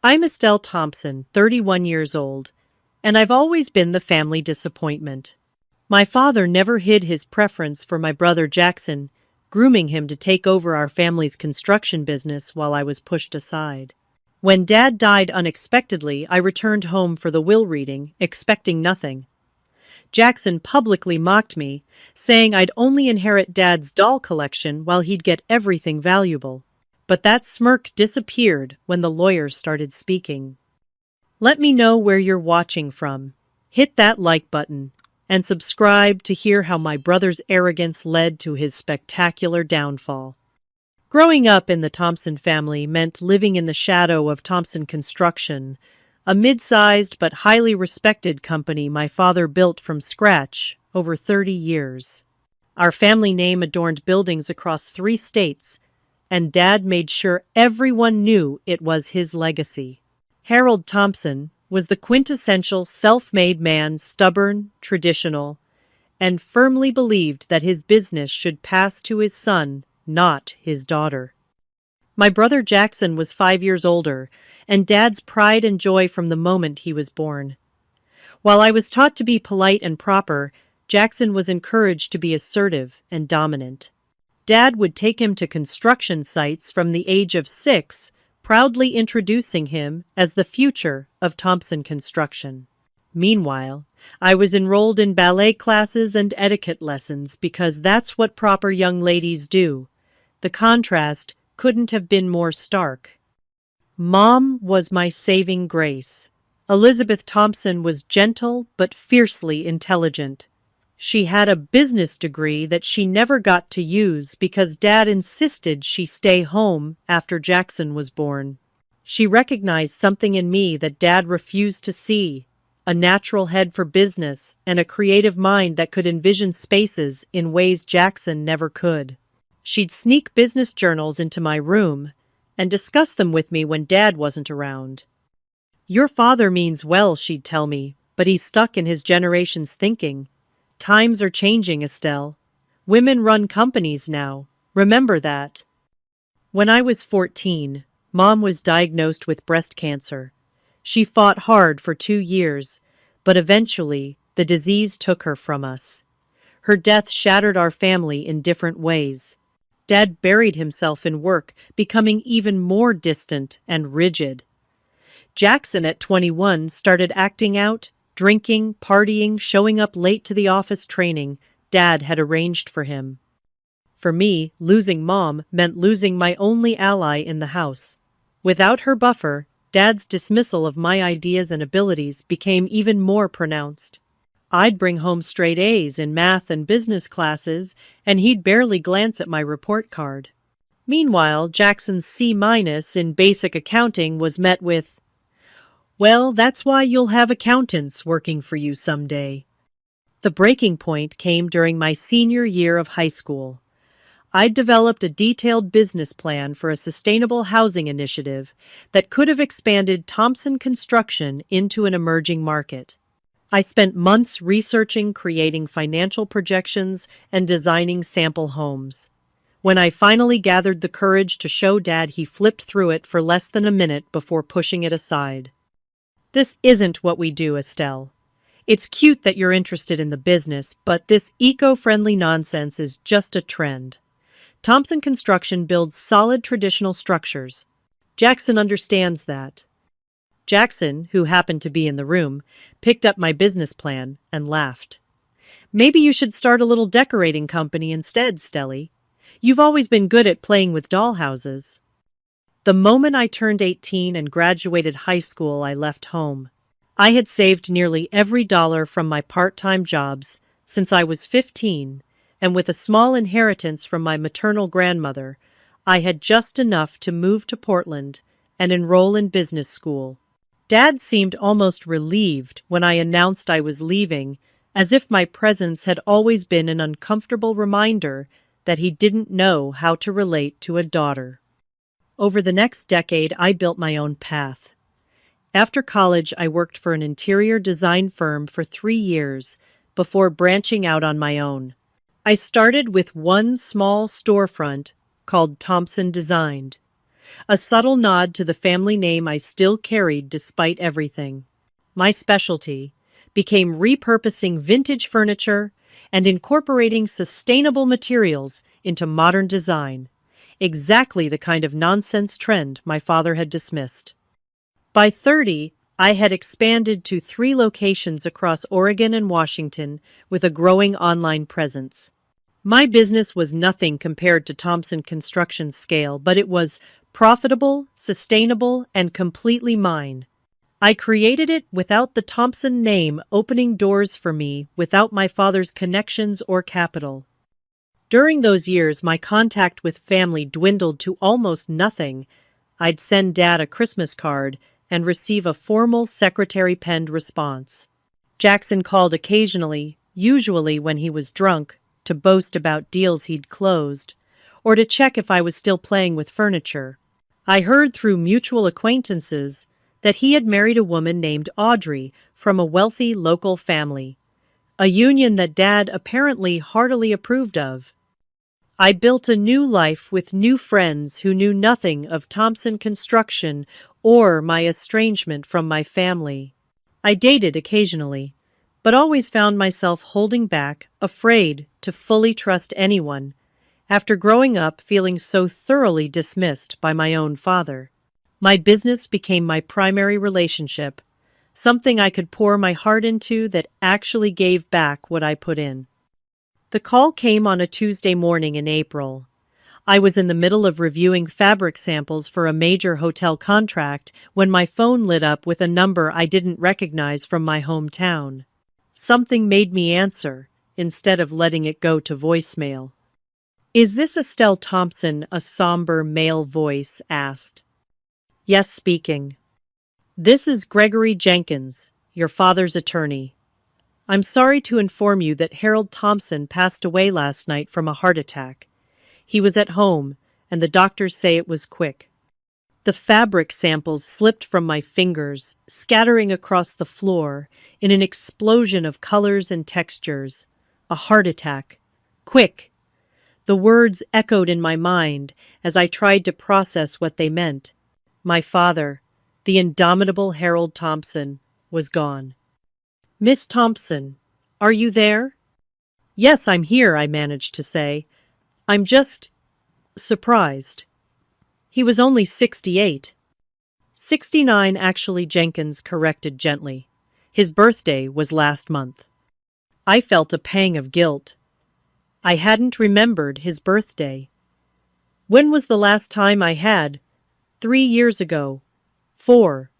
I'm Estelle Thompson, 31 years old, and I've always been the family disappointment. My father never hid his preference for my brother Jackson, grooming him to take over our family's construction business while I was pushed aside. When Dad died unexpectedly, I returned home for the will reading, expecting nothing. Jackson publicly mocked me, saying I'd only inherit Dad's doll collection while he'd get everything valuable. But that smirk disappeared when the lawyers started speaking. Let me know where you're watching from. Hit that like button and subscribe to hear how my brother's arrogance led to his spectacular downfall. Growing up in the Thompson family meant living in the shadow of Thompson Construction, a mid-sized but highly respected company my father built from scratch over 30 years. Our family name adorned buildings across 3 states, and Dad made sure everyone knew it was his legacy. Harold Thompson was the quintessential self-made man, stubborn, traditional, and firmly believed that his business should pass to his son, not his daughter. My brother Jackson was 5 years older, and Dad's pride and joy from the moment he was born. While I was taught to be polite and proper, Jackson was encouraged to be assertive and dominant. Dad would take him to construction sites from the age of 6, proudly introducing him as the future of Thompson Construction. Meanwhile, I was enrolled in ballet classes and etiquette lessons because that's what proper young ladies do. The contrast couldn't have been more stark. Mom was my saving grace. Elizabeth Thompson was gentle but fiercely intelligent. She had a business degree that she never got to use because Dad insisted she stay home after Jackson was born. She recognized something in me that Dad refused to see, a natural head for business and a creative mind that could envision spaces in ways Jackson never could. She'd sneak business journals into my room and discuss them with me when Dad wasn't around. "Your father means well," she'd tell me, "but he's stuck in his generation's thinking. Times are changing, Estelle. Women run companies now. Remember that." When I was 14, Mom was diagnosed with breast cancer. She fought hard for 2 years, but eventually the disease took her from us. Her death shattered our family in different ways. Dad buried himself in work, becoming even more distant and rigid. Jackson, at 21, started acting out, drinking, partying, showing up late to the office training Dad had arranged for him. For me, losing Mom meant losing my only ally in the house. Without her buffer, Dad's dismissal of my ideas and abilities became even more pronounced. I'd bring home straight A's in math and business classes, and he'd barely glance at my report card. Meanwhile, Jackson's C- in basic accounting was met with, "Well, that's why you'll have accountants working for you someday." The breaking point came during my senior year of high school. I'd developed a detailed business plan for a sustainable housing initiative that could have expanded Thompson Construction into an emerging market. I spent months researching, creating financial projections, and designing sample homes. When I finally gathered the courage to show Dad, he flipped through it for less than a minute before pushing it aside. "This isn't what we do, Estelle. It's cute that you're interested in the business, but this eco-friendly nonsense is just a trend. Thompson Construction builds solid traditional structures. Jackson understands that." Jackson, who happened to be in the room, picked up my business plan and laughed. "Maybe you should start a little decorating company instead, Stelly. You've always been good at playing with dollhouses." The moment I turned 18 and graduated high school, I left home. I had saved nearly every dollar from my part-time jobs since I was 15, and with a small inheritance from my maternal grandmother, I had just enough to move to Portland and enroll in business school. Dad seemed almost relieved when I announced I was leaving, as if my presence had always been an uncomfortable reminder that he didn't know how to relate to a daughter. Over the next decade, I built my own path. After college, I worked for an interior design firm for 3 years before branching out on my own. I started with one small storefront called Thompson Designed. a subtle nod to the family name I still carried despite everything. My specialty became repurposing vintage furniture and incorporating sustainable materials into modern design, exactly the kind of nonsense trend my father had dismissed. By 30, I had expanded to 3 locations across Oregon and Washington with a growing online presence. My business was nothing compared to Thompson Construction's scale, but it was profitable, sustainable, and completely mine. I created it without the Thompson name opening doors for me, without my father's connections or capital. During those years, my contact with family dwindled to almost nothing. I'd send Dad a Christmas card and receive a formal secretary-penned response. Jackson called occasionally, usually when he was drunk, to boast about deals he'd closed, or to check if I was still playing with furniture. I heard through mutual acquaintances that he had married a woman named Audrey from a wealthy local family, a union that Dad apparently heartily approved of. I built a new life with new friends who knew nothing of Thompson Construction or my estrangement from my family. I dated occasionally, but always found myself holding back, afraid to fully trust anyone, after growing up feeling so thoroughly dismissed by my own father. My business became my primary relationship, something I could pour my heart into that actually gave back what I put in. The call came on a Tuesday morning in April. I was in the middle of reviewing fabric samples for a major hotel contract when my phone lit up with a number I didn't recognize from my hometown. Something made me answer, instead of letting it go to voicemail. "Is this Estelle Thompson?" a somber male voice asked. "Yes, speaking." "This is Gregory Jenkins, your father's attorney. I'm sorry to inform you that Harold Thompson passed away last night from a heart attack. He was at home, and the doctors say it was quick." The fabric samples slipped from my fingers, scattering across the floor in an explosion of colors and textures. A heart attack. Quick. The words echoed in my mind as I tried to process what they meant. My father, the indomitable Harold Thompson, was gone. "Miss Thompson, are you there?" "Yes, I'm here," I managed to say. "I'm just surprised." He was only 68. 69, actually, Jenkins corrected gently. His birthday was last month. I felt a pang of guilt. I hadn't remembered his birthday. "When was the last time I had?" 3 years ago. 4.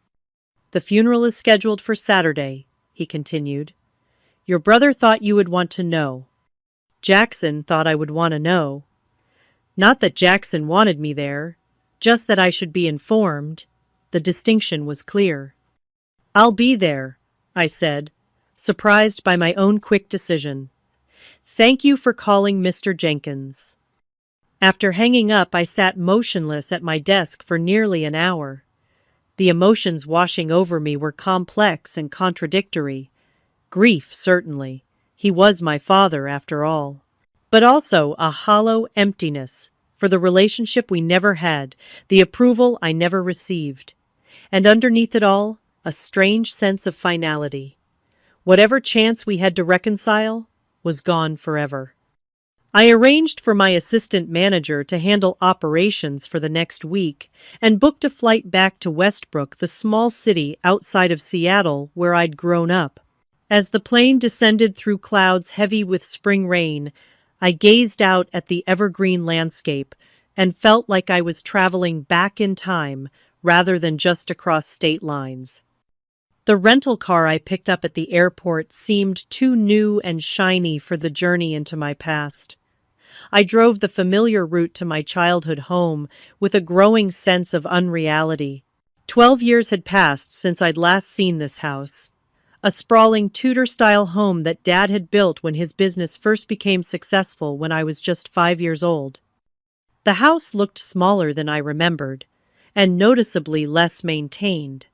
"The funeral is scheduled for Saturday," he continued. "Your brother thought you would want to know. Jackson thought I would want to know. Not that Jackson wanted me there, just that I should be informed." The distinction was clear. "I'll be there," I said, surprised by my own quick decision. "Thank you for calling, Mr. Jenkins." After hanging up, I sat motionless at my desk for nearly an hour. The emotions washing over me were complex and contradictory. Grief, certainly. He was my father, after all. But also a hollow emptiness for the relationship we never had, the approval I never received. And underneath it all, a strange sense of finality. Whatever chance we had to reconcile was gone forever. I arranged for my assistant manager to handle operations for the next week and booked a flight back to Westbrook, the small city outside of Seattle where I'd grown up. As the plane descended through clouds heavy with spring rain, I gazed out at the evergreen landscape and felt like I was traveling back in time rather than just across state lines. The rental car I picked up at the airport seemed too new and shiny for the journey into my past. I drove the familiar route to my childhood home with a growing sense of unreality. 12 years had passed since I'd last seen this house. A sprawling Tudor-style home that Dad had built when his business first became successful when I was just 5 years old. The house looked smaller than I remembered, and noticeably less maintained.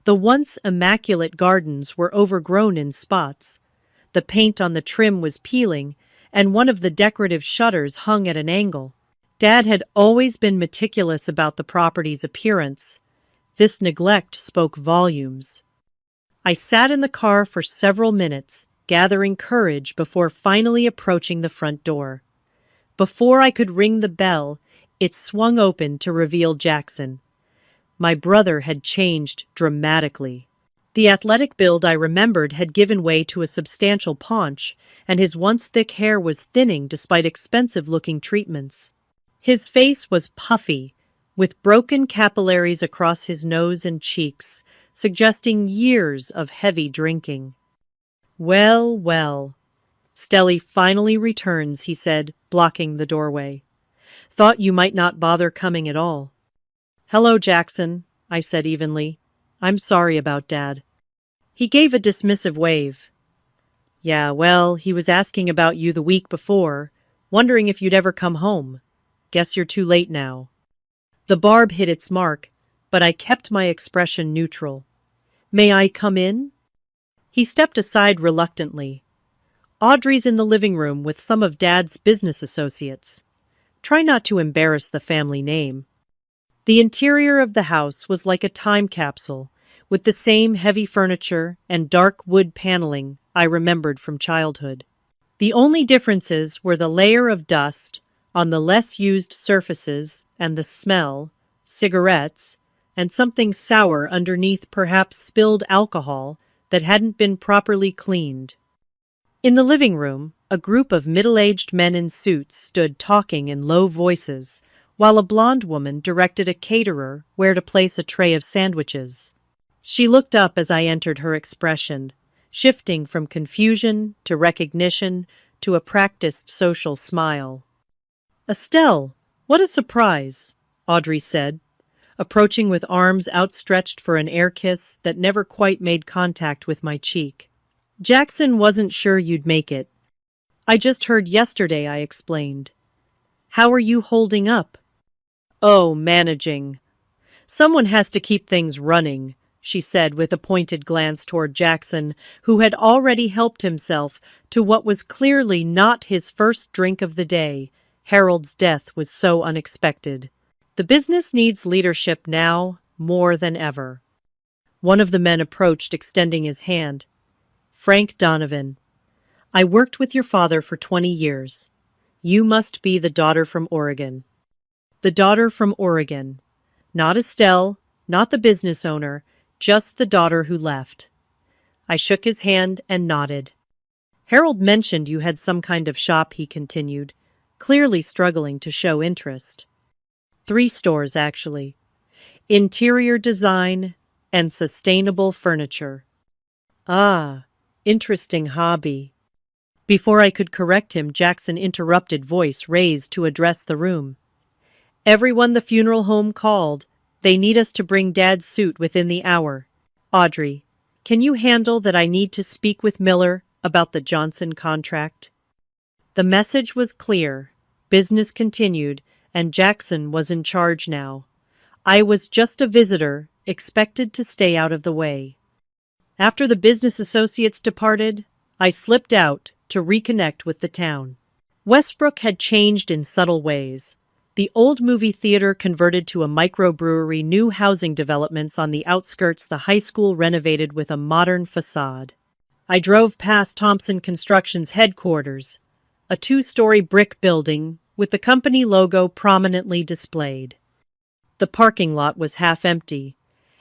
The once immaculate gardens were overgrown in spots. The paint on the trim was peeling, and one of the decorative shutters hung at an angle. Dad had always been meticulous about the property's appearance. This neglect spoke volumes. I sat in the car for several minutes, gathering courage before finally approaching the front door. Before I could ring the bell, it swung open to reveal Jackson. My brother had changed dramatically. The athletic build I remembered had given way to a substantial paunch, and his once thick hair was thinning despite expensive-looking treatments. His face was puffy, with broken capillaries across his nose and cheeks, suggesting years of heavy drinking. "Well, well. Stelly finally returns," he said, blocking the doorway. "Thought you might not bother coming at all." "Hello, Jackson," I said evenly. "I'm sorry about Dad." He gave a dismissive wave. "Yeah, well, he was asking about you the week before, wondering if you'd ever come home. Guess you're too late now." The barb hit its mark, but I kept my expression neutral. "May I come in?" He stepped aside reluctantly. "Audrey's in the living room with some of Dad's business associates. Try not to embarrass the family name." The interior of the house was like a time capsule, with the same heavy furniture and dark wood paneling I remembered from childhood. The only differences were the layer of dust on the less used surfaces and the smell, cigarettes, and something sour underneath perhaps spilled alcohol that hadn't been properly cleaned. In the living room, a group of middle-aged men in suits stood talking in low voices, while a blonde woman directed a caterer where to place a tray of sandwiches. She looked up as I entered, her expression shifting from confusion to recognition to a practiced social smile. "Estelle, what a surprise," Audrey said, approaching with arms outstretched for an air kiss that never quite made contact with my cheek. "Jackson wasn't sure you'd make it. I just heard yesterday," I explained. "How are you holding up?" "Oh, managing. Someone has to keep things running," she said with a pointed glance toward Jackson, who had already helped himself to what was clearly not his first drink of the day. Harold's death was so unexpected. "The business needs leadership now more than ever." One of the men approached, extending his hand. "Frank Donovan. I worked with your father for 20 years. You must be the daughter from Oregon." The daughter from Oregon. Not Estelle, not the business owner, just the daughter who left. I shook his hand and nodded. "Harold mentioned you had some kind of shop," he continued, clearly struggling to show interest. 3 stores, actually. Interior design and sustainable furniture. "Ah, interesting hobby." Before I could correct him, Jackson interrupted, voice raised to address the room. "Everyone the funeral home called. They need us to bring Dad's suit within the hour. Audrey, can you handle that? I need to speak with Miller about the Johnson contract." The message was clear. Business continued, and Jackson was in charge now. I was just a visitor, expected to stay out of the way. After the business associates departed, I slipped out to reconnect with the town. Westbrook had changed in subtle ways. The old movie theater converted to a microbrewery, new housing developments on the outskirts, the high school renovated with a modern facade. I drove past Thompson Construction's headquarters, a 2-story brick building with the company logo prominently displayed. The parking lot was half empty,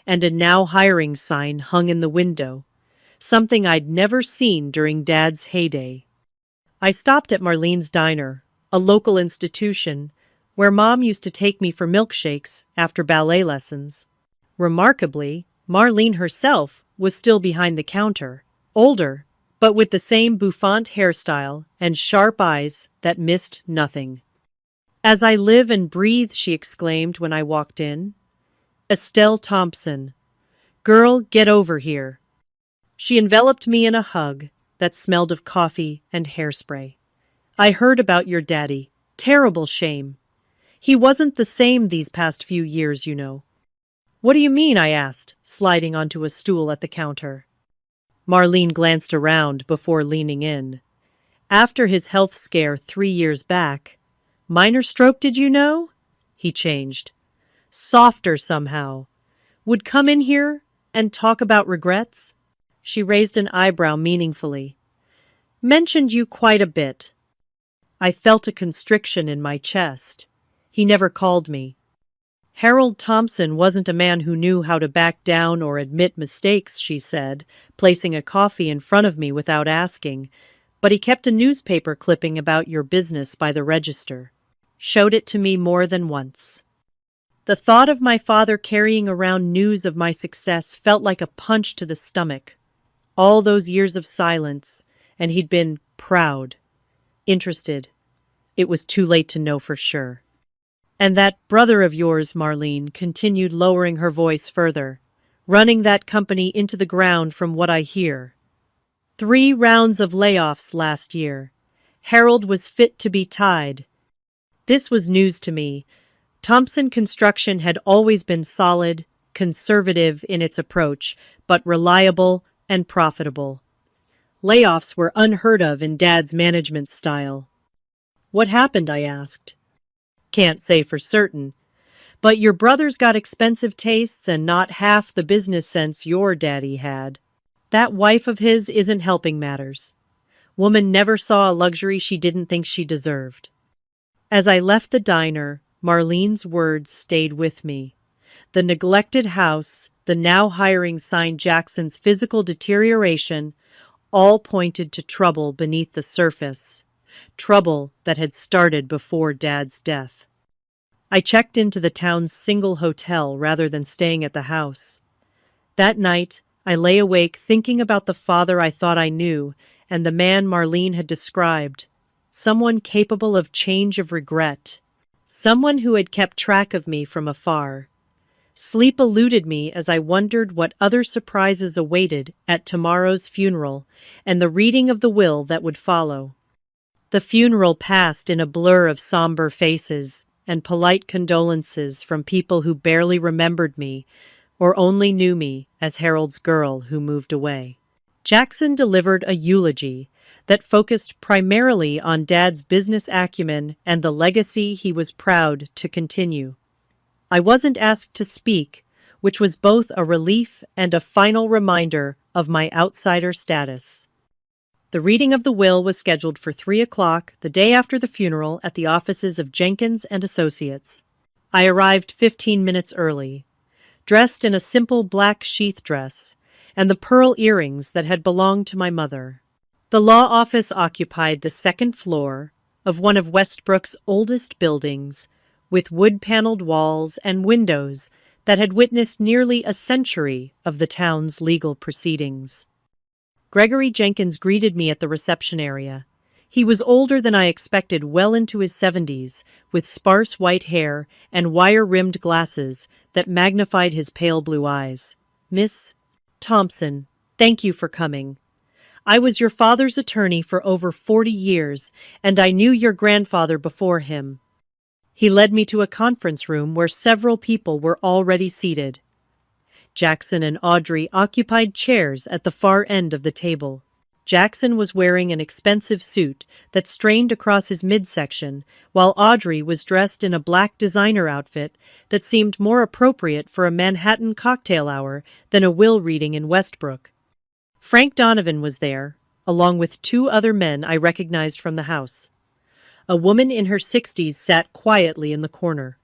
and a "Now Hiring" sign hung in the window, something I'd never seen during Dad's heyday. I stopped at Marlene's Diner, a local institution where Mom used to take me for milkshakes after ballet lessons. Remarkably, Marlene herself was still behind the counter, older, but with the same bouffant hairstyle and sharp eyes that missed nothing. "As I live and breathe," she exclaimed when I walked in. "Estelle Thompson. Girl, get over here." She enveloped me in a hug that smelled of coffee and hairspray. "I heard about your daddy. Terrible shame. He wasn't the same these past few years, you know." "What do you mean?" I asked, sliding onto a stool at the counter. Marlene glanced around before leaning in. "After his health scare 3 years back, Minor stroke, did you know? He changed. Softer somehow. Would come in here and talk about regrets? She raised an eyebrow meaningfully. Mentioned you quite a bit. I felt a constriction in my chest. He never called me. Harold Thompson wasn't a man who knew how to back down or admit mistakes, she said, placing a coffee in front of me without asking, but he kept a newspaper clipping about your business by the register. Showed it to me more than once. The thought of my father carrying around news of my success felt like a punch to the stomach. All those years of silence, and he'd been proud, interested. It was too late to know for sure. And that brother of yours, Marlene, continued, lowering her voice further, running that company into the ground from what I hear. 3 rounds of layoffs last year. Harold was fit to be tied. This was news to me. Thompson Construction had always been solid, conservative in its approach, but reliable and profitable. Layoffs were unheard of in Dad's management style. What happened? I asked. Can't say for certain, but your brother's got expensive tastes and not half the business sense your daddy had. That wife of his isn't helping matters. Woman never saw a luxury she didn't think she deserved. As I left the diner, Marlene's words stayed with me. The neglected house, the now hiring sign, Jackson's physical deterioration, all pointed to trouble beneath the surface. Trouble that had started before Dad's death. I checked into the town's single hotel rather than staying at the house. That night, I lay awake thinking about the father I thought I knew and the man Marlene had described. Someone capable of change of regret. Someone who had kept track of me from afar. Sleep eluded me as I wondered what other surprises awaited at tomorrow's funeral and the reading of the will that would follow. The funeral passed in a blur of somber faces and polite condolences from people who barely remembered me or only knew me as Harold's girl who moved away. Jackson delivered a eulogy that focused primarily on Dad's business acumen and the legacy he was proud to continue. I wasn't asked to speak, which was both a relief and a final reminder of my outsider status. The reading of the will was scheduled for 3 o'clock the day after the funeral at the offices of Jenkins and Associates. I arrived 15 minutes early, dressed in a simple black sheath dress and the pearl earrings that had belonged to my mother. The law office occupied the 2nd floor of one of Westbrook's oldest buildings, with wood-paneled walls and windows that had witnessed nearly a century of the town's legal proceedings. Gregory Jenkins greeted me at the reception area. He was older than I expected, well into his 70s, with sparse white hair and wire-rimmed glasses that magnified his pale blue eyes. Miss Thompson, thank you for coming. I was your father's attorney for over 40 years, and I knew your grandfather before him. He led me to a conference room where several people were already seated. Jackson and Audrey occupied chairs at the far end of the table. Jackson was wearing an expensive suit that strained across his midsection, while Audrey was dressed in a black designer outfit that seemed more appropriate for a Manhattan cocktail hour than a will reading in Westbrook. Frank Donovan was there, along with 2 other men I recognized from the house. A woman in her 60s sat quietly in the corner.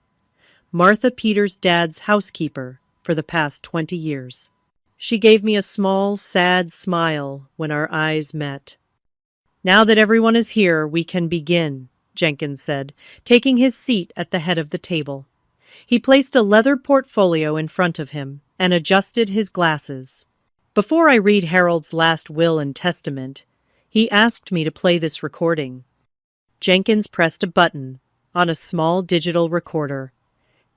Martha Peters' dad's housekeeper for the past 20 years. She gave me a small, sad smile when our eyes met. Now that everyone is here, we can begin, Jenkins said, taking his seat at the head of the table. He placed a leather portfolio in front of him and adjusted his glasses. Before I read Harold's last will and testament, he asked me to play this recording. Jenkins pressed a button on a small digital recorder.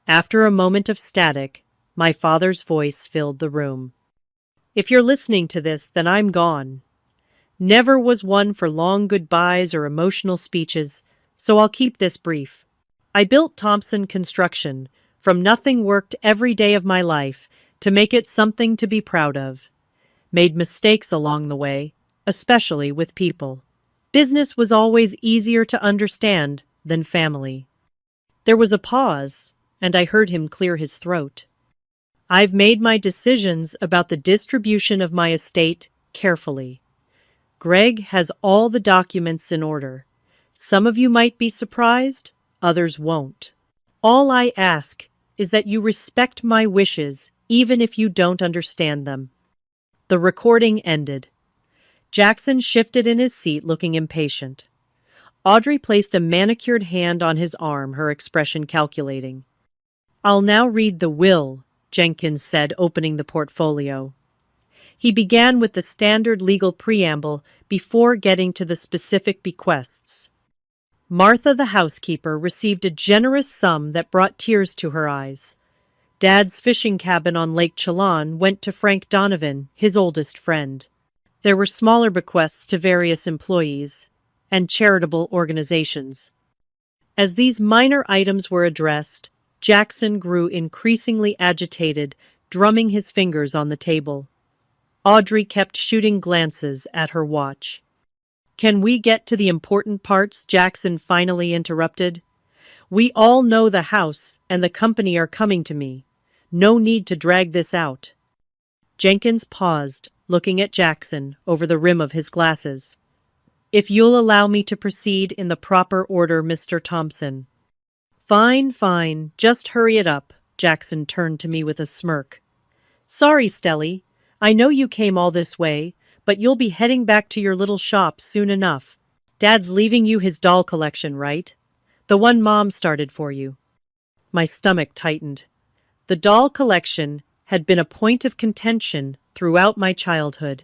After a moment of static, my father's voice filled the room. If you're listening to this, then I'm gone. Never was one for long goodbyes or emotional speeches, so I'll keep this brief. I built Thompson Construction from nothing, worked every day of my life to make it something to be proud of. Made mistakes along the way, especially with people. Business was always easier to understand than family. There was a pause, and I heard him clear his throat. I've made my decisions about the distribution of my estate carefully. Greg has all the documents in order. Some of you might be surprised, others won't. All I ask is that you respect my wishes, even if you don't understand them. The recording ended. Jackson shifted in his seat, looking impatient. Audrey placed a manicured hand on his arm, her expression calculating. I'll now read the will, Jenkins said, opening the portfolio. He began with the standard legal preamble before getting to the specific bequests. Martha, the housekeeper, received a generous sum that brought tears to her eyes. Dad's fishing cabin on Lake Chelan went to Frank Donovan, his oldest friend. There were smaller bequests to various employees and charitable organizations. As these minor items were addressed, Jackson grew increasingly agitated, drumming his fingers on the table. Audrey kept shooting glances at her watch. Can we get to the important parts? Jackson finally interrupted. We all know the house and the company are coming to me. No need to drag this out. Jenkins paused, looking at Jackson over the rim of his glasses. If you'll allow me to proceed in the proper order, Mr. Thompson. Fine, fine. Just hurry it up. Jackson turned to me with a smirk. Sorry, Stelly. I know you came all this way, but you'll be heading back to your little shop soon enough. Dad's leaving you his doll collection, right? The one Mom started for you. My stomach tightened. The doll collection had been a point of contention throughout my childhood.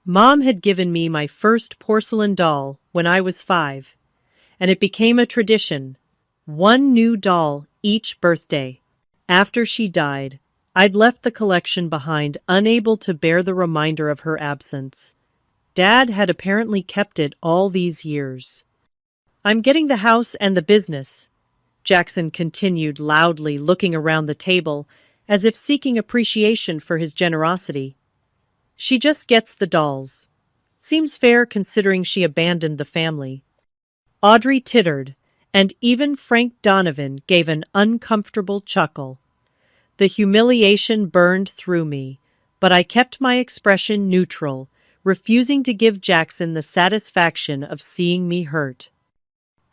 Mom had given me my first porcelain doll when I was 5, and it became a tradition, one new doll each birthday. After she died, I'd left the collection behind, unable to bear the reminder of her absence. Dad had apparently kept it all these years. I'm getting the house and the business, Jackson continued loudly, looking around the table as if seeking appreciation for his generosity. She just gets the dolls. Seems fair considering she abandoned the family. Audrey tittered, and even Frank Donovan gave an uncomfortable chuckle. The humiliation burned through me, but I kept my expression neutral, refusing to give Jackson the satisfaction of seeing me hurt.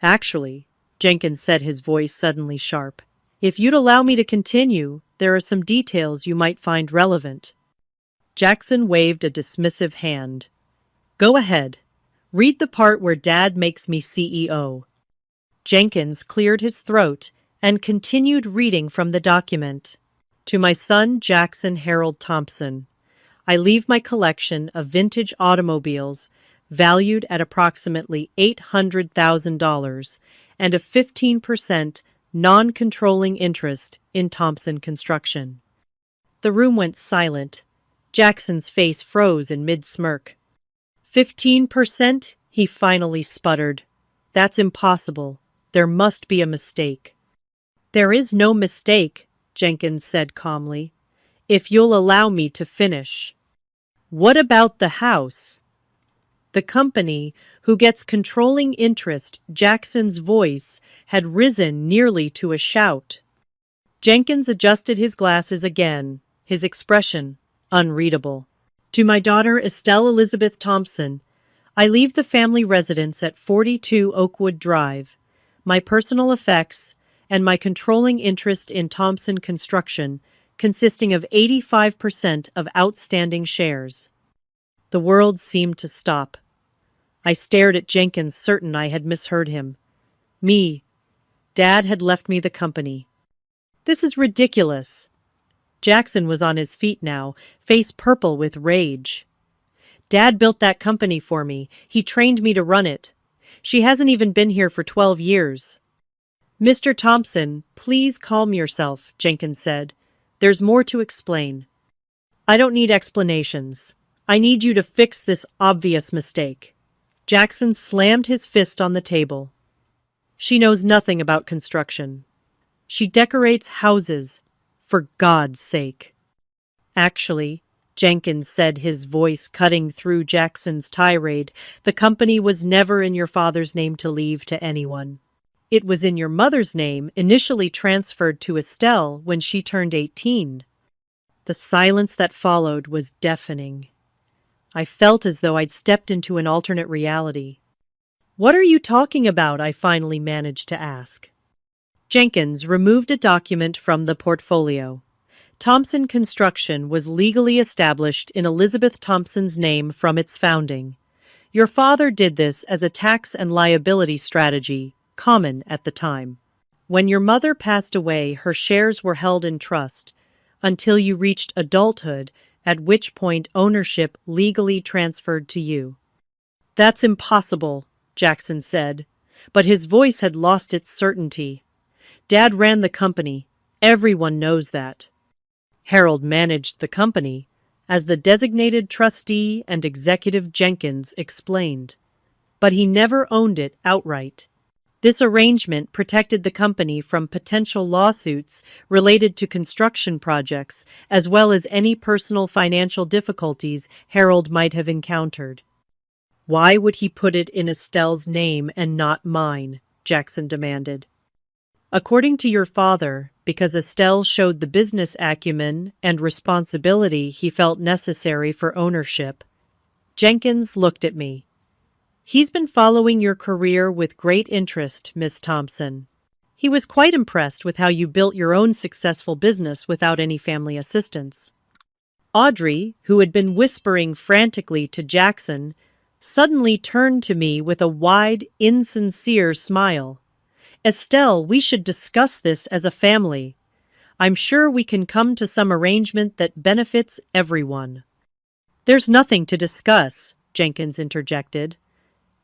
Actually, Jenkins said, his voice suddenly sharp, if you'd allow me to continue, there are some details you might find relevant. Jackson waved a dismissive hand. Go ahead. Read the part where Dad makes me CEO. Jenkins cleared his throat and continued reading from the document. To my son, Jackson Harold Thompson, I leave my collection of vintage automobiles valued at approximately $800,000 and a 15% non-controlling interest in Thompson Construction. The room went silent. Jackson's face froze in mid-smirk. 15%? He finally sputtered. That's impossible. There must be a mistake. There is no mistake, Jenkins said calmly. If you'll allow me to finish. What about the house? The company, who gets controlling interest, Jackson's voice had risen nearly to a shout. Jenkins adjusted his glasses again, his expression unreadable. To my daughter Estelle Elizabeth Thompson, I leave the family residence at 42 Oakwood Drive. My personal effects and my controlling interest in Thompson Construction, consisting of 85% of outstanding shares. The world seemed to stop. I stared at Jenkins, certain I had misheard him. Me. Dad had left me the company. This is ridiculous. Jackson was on his feet now, face purple with rage. Dad built that company for me. He trained me to run it. She hasn't even been here for 12 years. Mr. Thompson, please calm yourself, Jenkins said. There's more to explain. I don't need explanations. I need you to fix this obvious mistake. Jackson slammed his fist on the table. She knows nothing about construction. She decorates houses, for God's sake. Actually, Jenkins said, his voice cutting through Jackson's tirade, the company was never in your father's name to leave to anyone. It was in your mother's name, initially transferred to Estelle when she turned 18. The silence that followed was deafening. I felt as though I'd stepped into an alternate reality. "What are you talking about?" I finally managed to ask. Jenkins removed a document from the portfolio. Thompson Construction was legally established in Elizabeth Thompson's name from its founding. Your father did this as a tax and liability strategy, common at the time. When your mother passed away, her shares were held in trust until you reached adulthood, at which point ownership legally transferred to you. "That's impossible," Jackson said, but his voice had lost its certainty. "Dad ran the company. Everyone knows that. Harold managed the company, as the designated trustee and executive Jenkins explained. But he never owned it outright. This arrangement protected the company from potential lawsuits related to construction projects, as well as any personal financial difficulties Harold might have encountered." "Why would he put it in Estelle's name and not mine?" Jackson demanded. "According to your father, because Estelle showed the business acumen and responsibility he felt necessary for ownership." Jenkins looked at me. "He's been following your career with great interest, Miss Thompson. He was quite impressed with how you built your own successful business without any family assistance." Audrey, who had been whispering frantically to Jackson, suddenly turned to me with a wide, insincere smile. "Estelle, we should discuss this as a family. I'm sure we can come to some arrangement that benefits everyone." "There's nothing to discuss," Jenkins interjected.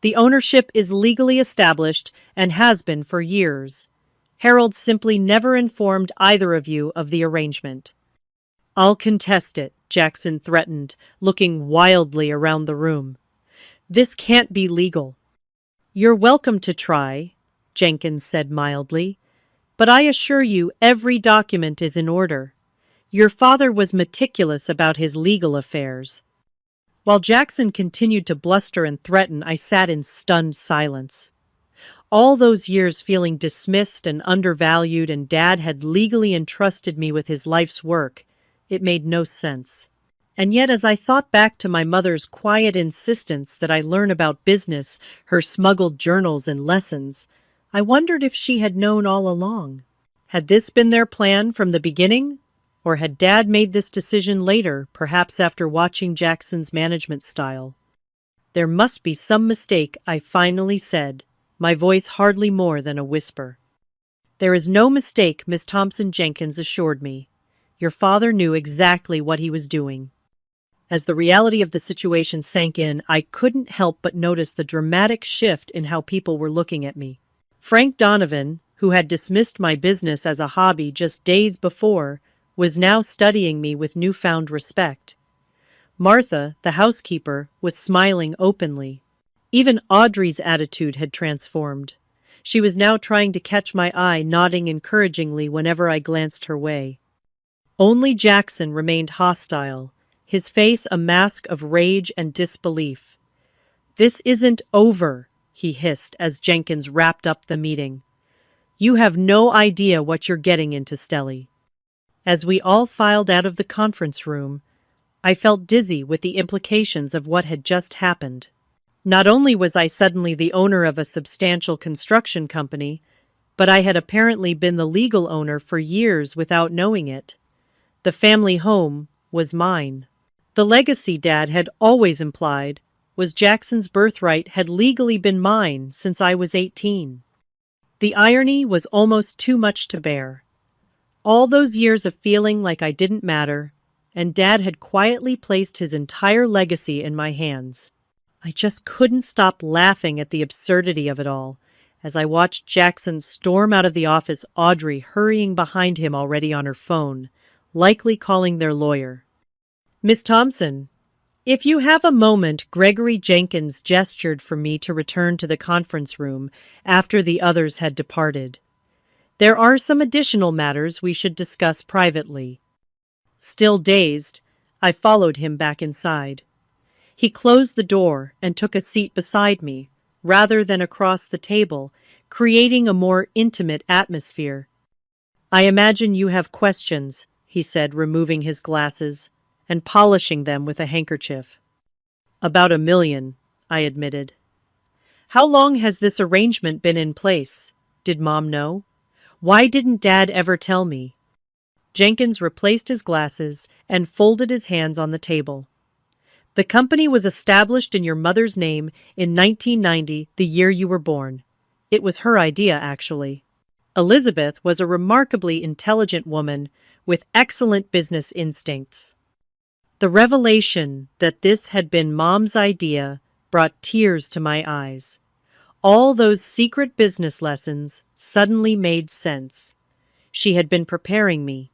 "The ownership is legally established and has been for years. Harold simply never informed either of you of the arrangement." "I'll contest it," Jackson threatened, looking wildly around the room. "This can't be legal." "You're welcome to try," Jenkins said mildly, "but I assure you every document is in order. Your father was meticulous about his legal affairs." While Jackson continued to bluster and threaten, I sat in stunned silence. All those years feeling dismissed and undervalued, and Dad had legally entrusted me with his life's work. It made no sense. And yet, as I thought back to my mother's quiet insistence that I learn about business, her smuggled journals and lessons, I wondered if she had known all along. Had this been their plan from the beginning? Or had Dad made this decision later, perhaps after watching Jackson's management style? "There must be some mistake," I finally said, my voice hardly more than a whisper. "There is no mistake," Miss Thompson Jenkins assured me. "Your father knew exactly what he was doing." As the reality of the situation sank in, I couldn't help but notice the dramatic shift in how people were looking at me. Frank Donovan, who had dismissed my business as a hobby just days before, was now studying me with newfound respect. Martha, the housekeeper, was smiling openly. Even Audrey's attitude had transformed. She was now trying to catch my eye, nodding encouragingly whenever I glanced her way. Only Jackson remained hostile, his face a mask of rage and disbelief. "This isn't over," he hissed as Jenkins wrapped up the meeting. "You have no idea what you're getting into, Stelly." As we all filed out of the conference room, I felt dizzy with the implications of what had just happened. Not only was I suddenly the owner of a substantial construction company, but I had apparently been the legal owner for years without knowing it. The family home was mine. The legacy Dad had always implied was Jackson's birthright had legally been mine since I was 18. The irony was almost too much to bear. All those years of feeling like I didn't matter, and Dad had quietly placed his entire legacy in my hands. I just couldn't stop laughing at the absurdity of it all, as I watched Jackson storm out of the office, Audrey hurrying behind him already on her phone, likely calling their lawyer. "Miss Thompson, if you have a moment," Gregory Jenkins gestured for me to return to the conference room after the others had departed. "There are some additional matters we should discuss privately." Still dazed, I followed him back inside. He closed the door and took a seat beside me, rather than across the table, creating a more intimate atmosphere. "I imagine you have questions," he said, removing his glasses and polishing them with a handkerchief. "About 1 million," I admitted. "How long has this arrangement been in place? Did Mom know? Why didn't Dad ever tell me?" Jenkins replaced his glasses and folded his hands on the table. "The company was established in your mother's name in 1990, the year you were born. It was her idea, actually. Elizabeth was a remarkably intelligent woman with excellent business instincts." The revelation that this had been Mom's idea brought tears to my eyes. All those secret business lessons suddenly made sense. She had been preparing me.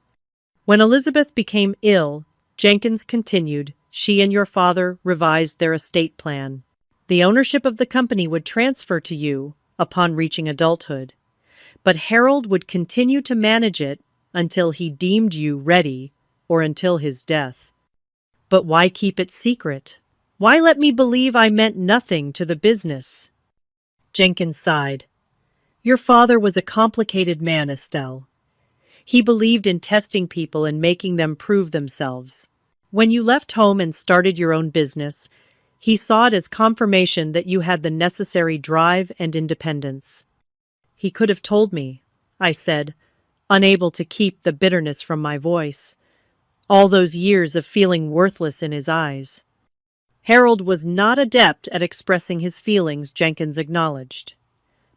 "When Elizabeth became ill," Jenkins continued, "she and your father revised their estate plan. The ownership of the company would transfer to you upon reaching adulthood, but Harold would continue to manage it until he deemed you ready or until his death." "But why keep it secret? Why let me believe I meant nothing to the business?" Jenkins sighed. "Your father was a complicated man, Estelle. He believed in testing people and making them prove themselves. When you left home and started your own business, he saw it as confirmation that you had the necessary drive and independence." "He could have told me," I said, unable to keep the bitterness from my voice. All those years of feeling worthless in his eyes. "Harold was not adept at expressing his feelings," Jenkins acknowledged.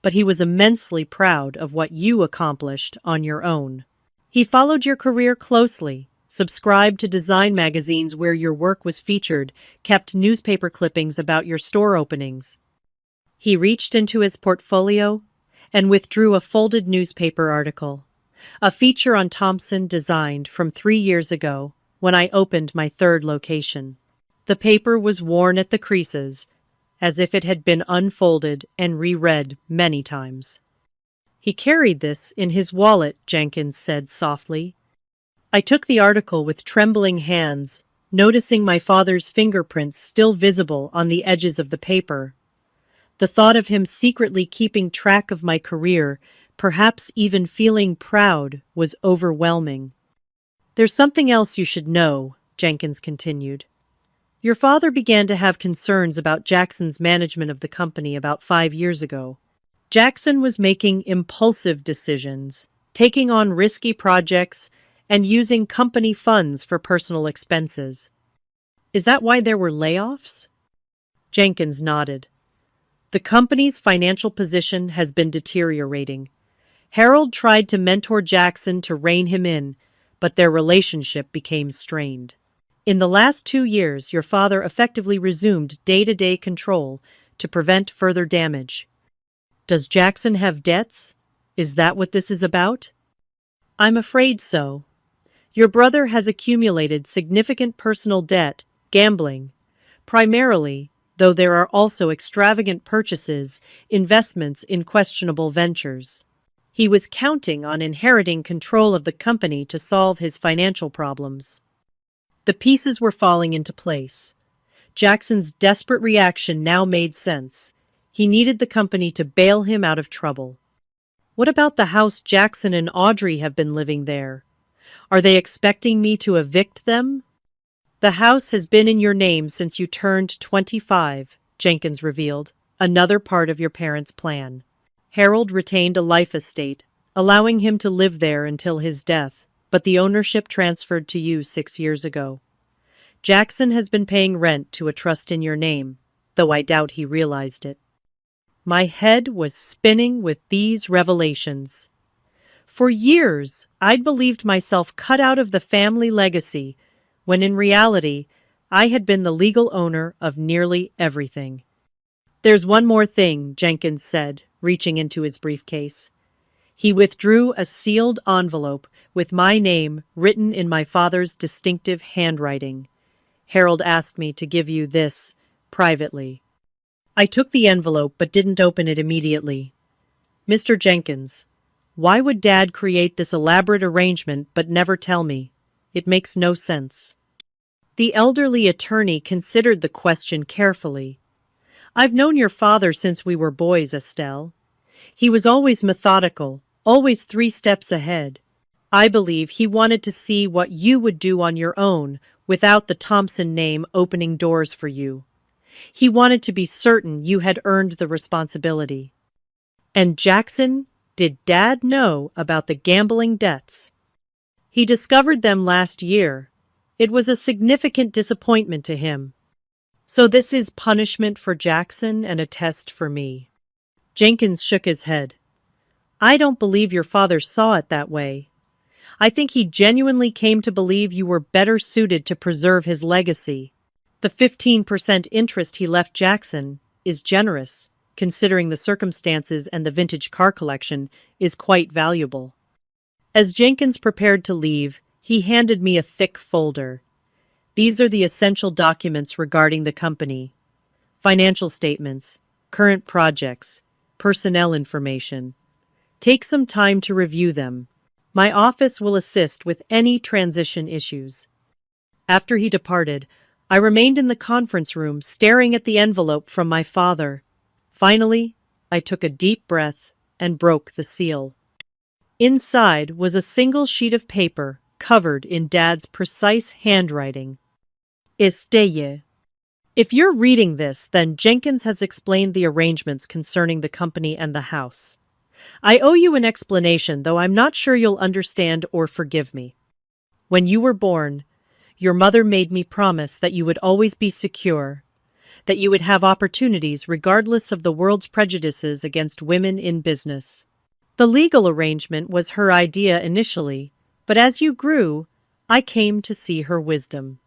"But he was immensely proud of what you accomplished on your own. He followed your career closely, subscribed to design magazines where your work was featured, kept newspaper clippings about your store openings." He reached into his portfolio and withdrew a folded newspaper article, a feature on Thompson designed from 3 years ago when I opened my third location. The paper was worn at the creases, as if it had been unfolded and reread many times. "He carried this in his wallet," Jenkins said softly. I took the article with trembling hands, noticing my father's fingerprints still visible on the edges of the paper. The thought of him secretly keeping track of my career, perhaps even feeling proud, was overwhelming. "There's something else you should know," Jenkins continued. "Your father began to have concerns about Jackson's management of the company about 5 years ago. Jackson was making impulsive decisions, taking on risky projects, and using company funds for personal expenses." "Is that why there were layoffs?" Jenkins nodded. "The company's financial position has been deteriorating. Harold tried to mentor Jackson to rein him in, but their relationship became strained. In the last 2 years, your father effectively resumed day-to-day control to prevent further damage." "Does Jackson have debts? Is that what this is about?" "I'm afraid so. Your brother has accumulated significant personal debt, gambling, primarily, though there are also extravagant purchases, investments in questionable ventures. He was counting on inheriting control of the company to solve his financial problems." The pieces were falling into place. Jackson's desperate reaction now made sense. He needed the company to bail him out of trouble. "What about the house Jackson and Audrey have been living there? Are they expecting me to evict them?" "The house has been in your name since you turned 25, Jenkins revealed, another part of your parents' plan. Harold retained a life estate, allowing him to live there until his death, but the ownership transferred to you 6 years ago. Jackson has been paying rent to a trust in your name, though I doubt he realized it." My head was spinning with these revelations. For years, I'd believed myself cut out of the family legacy, when in reality, I had been the legal owner of nearly everything. "There's one more thing," Jenkins said, reaching into his briefcase. He withdrew a sealed envelope with my name written in my father's distinctive handwriting. "Harold asked me to give you this privately." I took the envelope but didn't open it immediately. "Mr. Jenkins, why would Dad create this elaborate arrangement but never tell me? It makes no sense." The elderly attorney considered the question carefully. "I've known your father since we were boys, Estelle. He was always methodical, always 3 steps ahead. I believe he wanted to see what you would do on your own without the Thompson name opening doors for you. He wanted to be certain you had earned the responsibility. And Jackson, did Dad know about the gambling debts? He discovered them last year. It was a significant disappointment to him. So this is punishment for Jackson and a test for me. Jenkins shook his head. I don't believe your father saw it that way. I think he genuinely came to believe you were better suited to preserve his legacy. The 15% interest he left Jackson is generous, considering the circumstances, and the vintage car collection is quite valuable. As Jenkins prepared to leave, he handed me a thick folder. These are the essential documents regarding the company: financial statements, current projects, personnel information. Take some time to review them. My office will assist with any transition issues. After he departed, I remained in the conference room staring at the envelope from my father. Finally, I took a deep breath and broke the seal. Inside was a single sheet of paper covered in Dad's precise handwriting. Estelle. If you're reading this, then Jenkins has explained the arrangements concerning the company and the house. I owe you an explanation, though I'm not sure you'll understand or forgive me. When you were born, your mother made me promise that you would always be secure, that you would have opportunities regardless of the world's prejudices against women in business. The legal arrangement was her idea initially, but as you grew, I came to see her wisdom.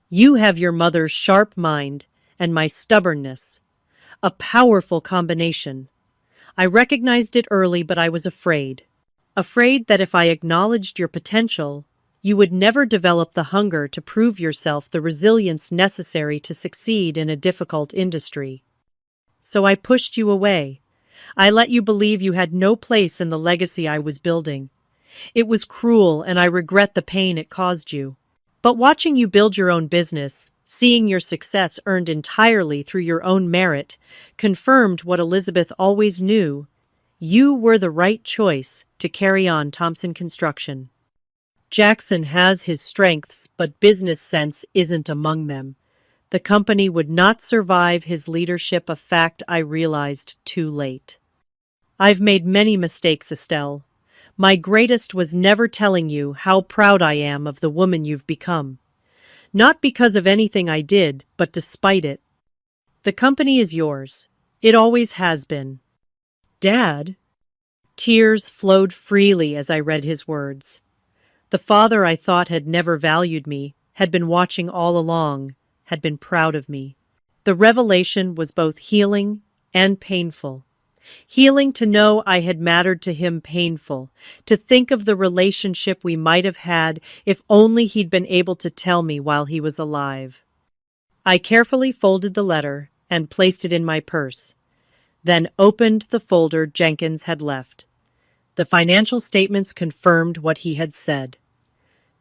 You have your mother's sharp mind and my stubbornness, a powerful combination. I recognized it early, but I was afraid. Afraid that if I acknowledged your potential, you would never develop the hunger to prove yourself, the resilience necessary to succeed in a difficult industry. So I pushed you away. I let you believe you had no place in the legacy I was building. It was cruel, and I regret the pain it caused you. But watching you build your own business, seeing your success earned entirely through your own merit, confirmed what Elizabeth always knew. You were the right choice to carry on Thompson Construction. Jackson has his strengths, but business sense isn't among them. The company would not survive his leadership, a fact I realized too late. I've made many mistakes, Estelle. My greatest was never telling you how proud I am of the woman you've become. Not because of anything I did, but despite it. The company is yours. It always has been. Dad? Tears flowed freely as I read his words. The father I thought had never valued me, had been watching all along, had been proud of me. The revelation was both healing and painful. Healing to know I had mattered to him, painful to think of the relationship we might have had if only he'd been able to tell me while he was alive. I carefully folded the letter and placed it in my purse, then opened the folder Jenkins had left. The financial statements confirmed what he had said.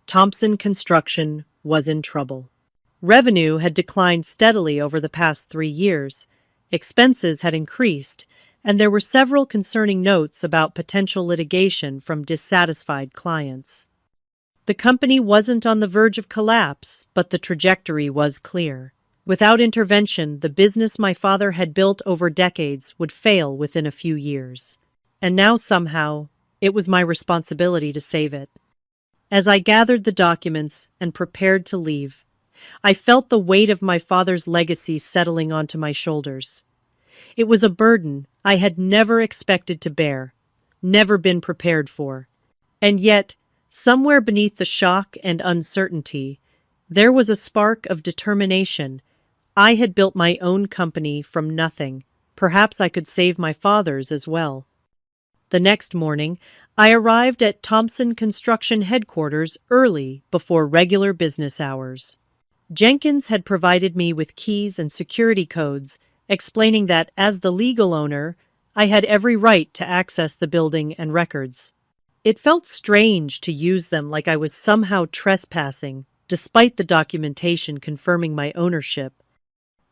Thompson Construction was in trouble. Revenue had declined steadily over the past 3 years. Expenses had increased, and there were several concerning notes about potential litigation from dissatisfied clients. The company wasn't on the verge of collapse, but the trajectory was clear. Without intervention, the business my father had built over decades would fail within a few years. And now somehow, it was my responsibility to save it. As I gathered the documents and prepared to leave, I felt the weight of my father's legacy settling onto my shoulders. It was a burden I had never expected to bear, never been prepared for. And yet, somewhere beneath the shock and uncertainty, there was a spark of determination. I had built my own company from nothing. Perhaps I could save my father's as well. The next morning, I arrived at Thompson Construction headquarters early before regular business hours. Jenkins had provided me with keys and security codes, explaining that, as the legal owner, I had every right to access the building and records. It felt strange to use them, like I was somehow trespassing, despite the documentation confirming my ownership.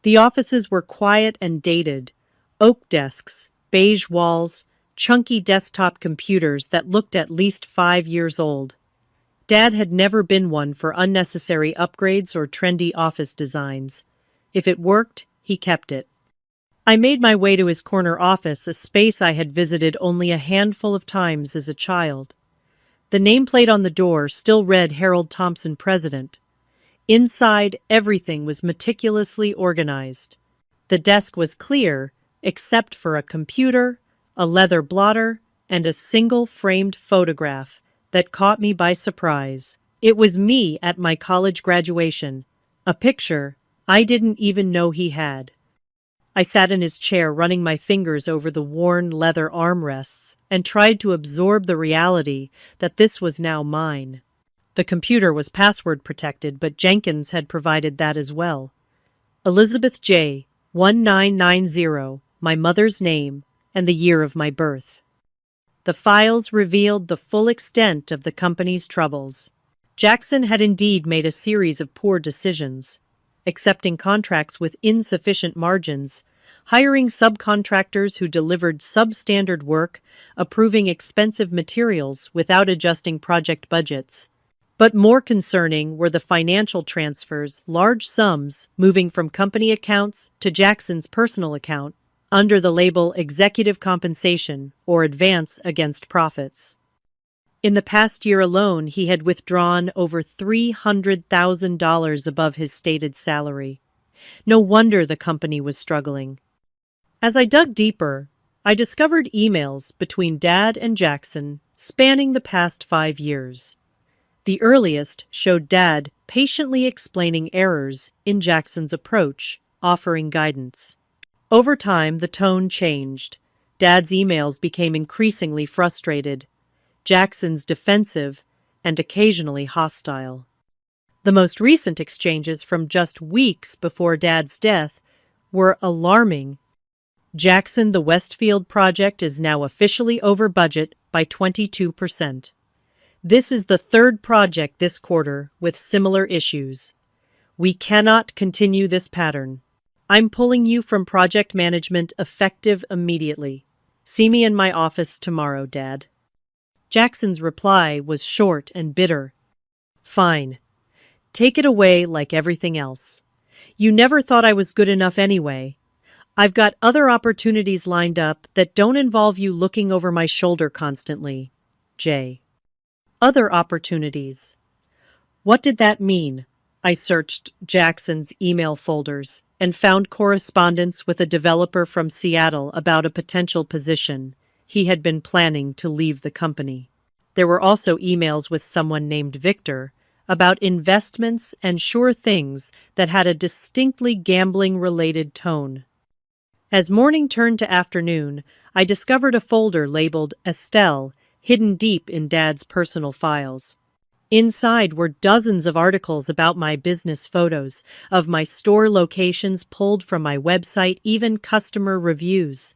The offices were quiet and dated: oak desks, beige walls, chunky desktop computers that looked at least 5 years old. Dad had never been one for unnecessary upgrades or trendy office designs. If it worked, he kept it. I made my way to his corner office, a space I had visited only a handful of times as a child. The nameplate on the door still read Harold Thompson, President. Inside, everything was meticulously organized. The desk was clear, except for a computer, a leather blotter, and a single framed photograph that caught me by surprise. It was me at my college graduation, a picture I didn't even know he had. I sat in his chair, running my fingers over the worn leather armrests, and tried to absorb the reality that this was now mine. The computer was password protected, but Jenkins had provided that as well. Elizabeth J. 1990, my mother's name, and the year of my birth. The files revealed the full extent of the company's troubles. Jackson had indeed made a series of poor decisions, accepting contracts with insufficient margins, hiring subcontractors who delivered substandard work, approving expensive materials without adjusting project budgets. But more concerning were the financial transfers, large sums moving from company accounts to Jackson's personal account under the label executive compensation or advance against profits. In the past year alone, he had withdrawn over $300,000 above his stated salary. No wonder the company was struggling. As I dug deeper, I discovered emails between Dad and Jackson spanning the past 5 years. The earliest showed Dad patiently explaining errors in Jackson's approach, offering guidance. Over time, the tone changed. Dad's emails became increasingly frustrated, Jackson's defensive, and occasionally hostile. The most recent exchanges from just weeks before Dad's death were alarming. Jackson, the Westfield project is now officially over budget by 22%. This is the third project this quarter with similar issues. We cannot continue this pattern. I'm pulling you from project management effective immediately. See me in my office tomorrow, Dad. Jackson's reply was short and bitter. Fine. Take it away like everything else. You never thought I was good enough anyway. I've got other opportunities lined up that don't involve you looking over my shoulder constantly. J. Other opportunities. What did that mean? I searched Jackson's email folders and found correspondence with a developer from Seattle about a potential position. He had been planning to leave the company. There were also emails with someone named Victor about investments and sure things that had a distinctly gambling-related tone. As morning turned to afternoon, I discovered a folder labeled Estelle hidden deep in Dad's personal files. Inside were dozens of articles about my business, photos of my store locations pulled from my website, even customer reviews.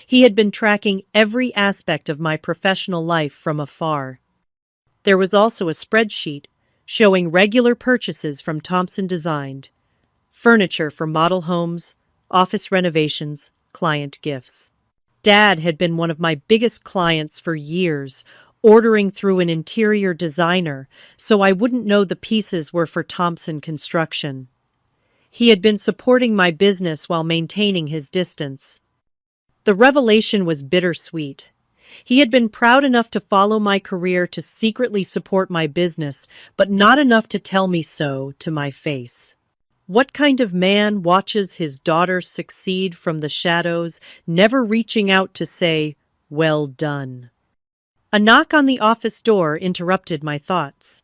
He had been tracking every aspect of my professional life from afar. There was also a spreadsheet showing regular purchases from Thompson Designed, furniture for model homes, office renovations, client gifts. Dad had been one of my biggest clients for years, ordering through an interior designer, so I wouldn't know the pieces were for Thompson Construction. He had been supporting my business while maintaining his distance. The revelation was bittersweet. He had been proud enough to follow my career to secretly support my business, but not enough to tell me so to my face. What kind of man watches his daughter succeed from the shadows, never reaching out to say, "Well done"? A knock on the office door interrupted my thoughts.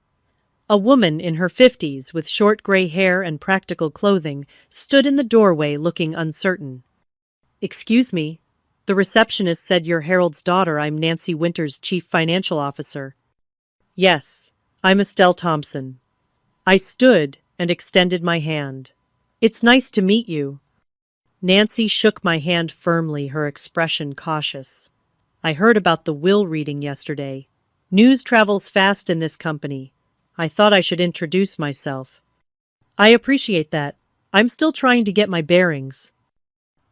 A woman in her 50s with short gray hair and practical clothing stood in the doorway looking uncertain. "Excuse me, the receptionist said you're Harold's daughter. I'm Nancy Winters, Chief Financial Officer." "Yes, I'm Estelle Thompson." I stood and extended my hand. "It's nice to meet you." Nancy shook my hand firmly, her expression cautious. "I heard about the will reading yesterday. News travels fast in this company. I thought I should introduce myself." "I appreciate that. I'm still trying to get my bearings."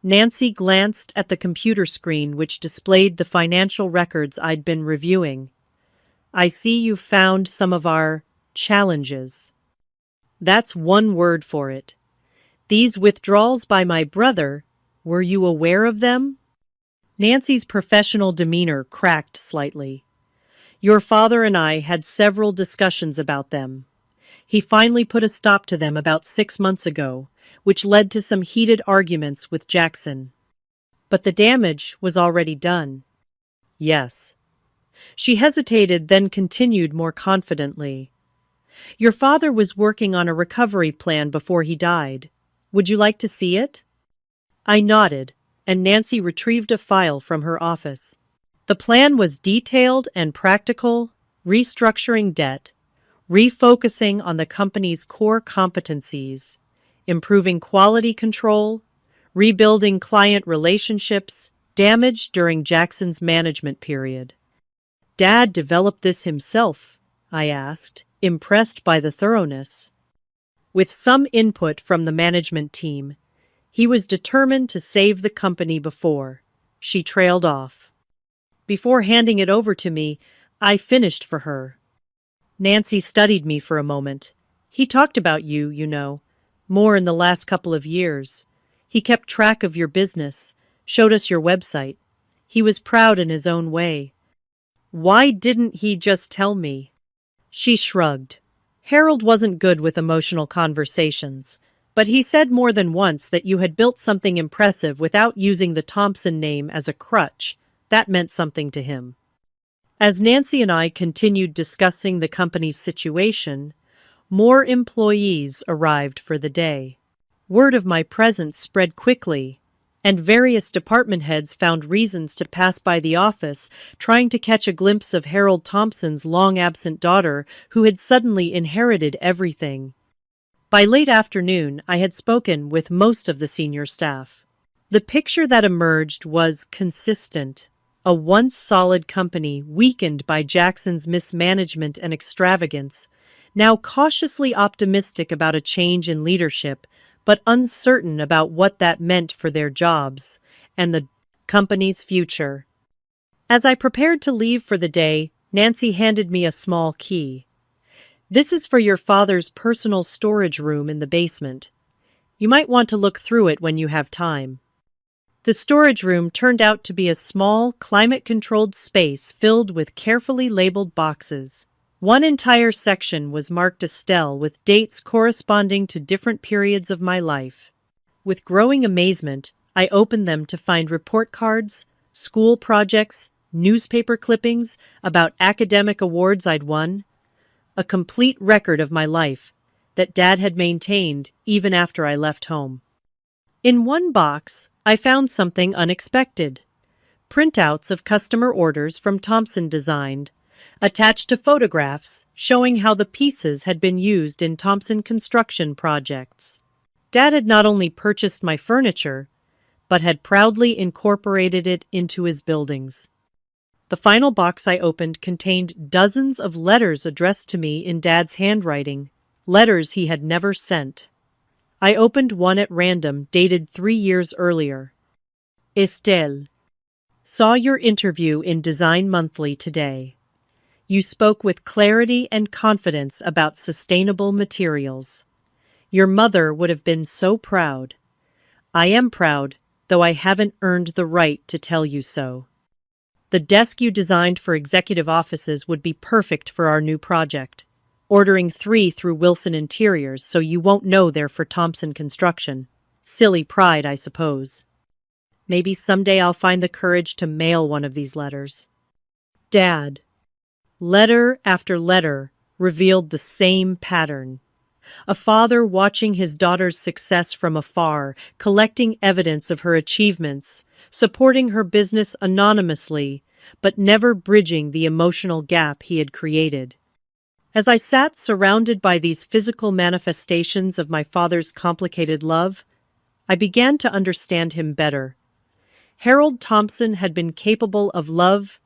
Nancy glanced at the computer screen which displayed the financial records I'd been reviewing. I see you found some of our challenges. That's one word for it. These withdrawals by my brother, were you aware of them? Nancy's professional demeanor cracked slightly. Your father and I had several discussions about them. He finally put a stop to them about 6 months ago, which led to some heated arguments with Jackson. But the damage was already done. Yes. She hesitated, then continued more confidently. Your father was working on a recovery plan before he died. Would you like to see it? I nodded, and Nancy retrieved a file from her office. The plan was detailed and practical, restructuring debt, refocusing on the company's core competencies, improving quality control, rebuilding client relationships damaged during Jackson's management period. Dad developed this himself, I asked, impressed by the thoroughness. With some input from the management team, he was determined to save the company before. She trailed off. Before handing it over to me, I finished for her. Nancy studied me for a moment. He talked about you, you know, more in the last couple of years. He kept track of your business, showed us your website. He was proud in his own way. Why didn't he just tell me? She shrugged. Harold wasn't good with emotional conversations, but he said more than once that you had built something impressive without using the Thompson name as a crutch. That meant something to him. As Nancy and I continued discussing the company's situation, more employees arrived for the day. Word of my presence spread quickly, and various department heads found reasons to pass by the office, trying to catch a glimpse of Harold Thompson's long-absent daughter, who had suddenly inherited everything. By late afternoon, I had spoken with most of the senior staff. The picture that emerged was consistent. A once solid company weakened by Jackson's mismanagement and extravagance, now cautiously optimistic about a change in leadership, but uncertain about what that meant for their jobs and the company's future. As I prepared to leave for the day, Nancy handed me a small key. This is for your father's personal storage room in the basement. You might want to look through it when you have time. The storage room turned out to be a small, climate-controlled space filled with carefully labeled boxes. One entire section was marked Estelle with dates corresponding to different periods of my life. With growing amazement, I opened them to find report cards, school projects, newspaper clippings about academic awards I'd won. A complete record of my life that Dad had maintained even after I left home. In one box, I found something unexpected. Printouts of customer orders from Thompson Designed, attached to photographs showing how the pieces had been used in Thompson construction projects. Dad had not only purchased my furniture, but had proudly incorporated it into his buildings. The final box I opened contained dozens of letters addressed to me in Dad's handwriting, letters he had never sent. I opened one at random, dated 3 years earlier. Estelle, saw your interview in Design Monthly today. You spoke with clarity and confidence about sustainable materials. Your mother would have been so proud. I am proud, though I haven't earned the right to tell you so. The desk you designed for executive offices would be perfect for our new project. Ordering 3 through Wilson Interiors so you won't know they're for Thompson Construction. Silly pride, I suppose. Maybe someday I'll find the courage to mail one of these letters. Dad. Letter after letter revealed the same pattern. A father watching his daughter's success from afar, collecting evidence of her achievements, supporting her business anonymously, but never bridging the emotional gap he had created. As I sat surrounded by these physical manifestations of my father's complicated love, I began to understand him better. Harold Thompson had been capable of love,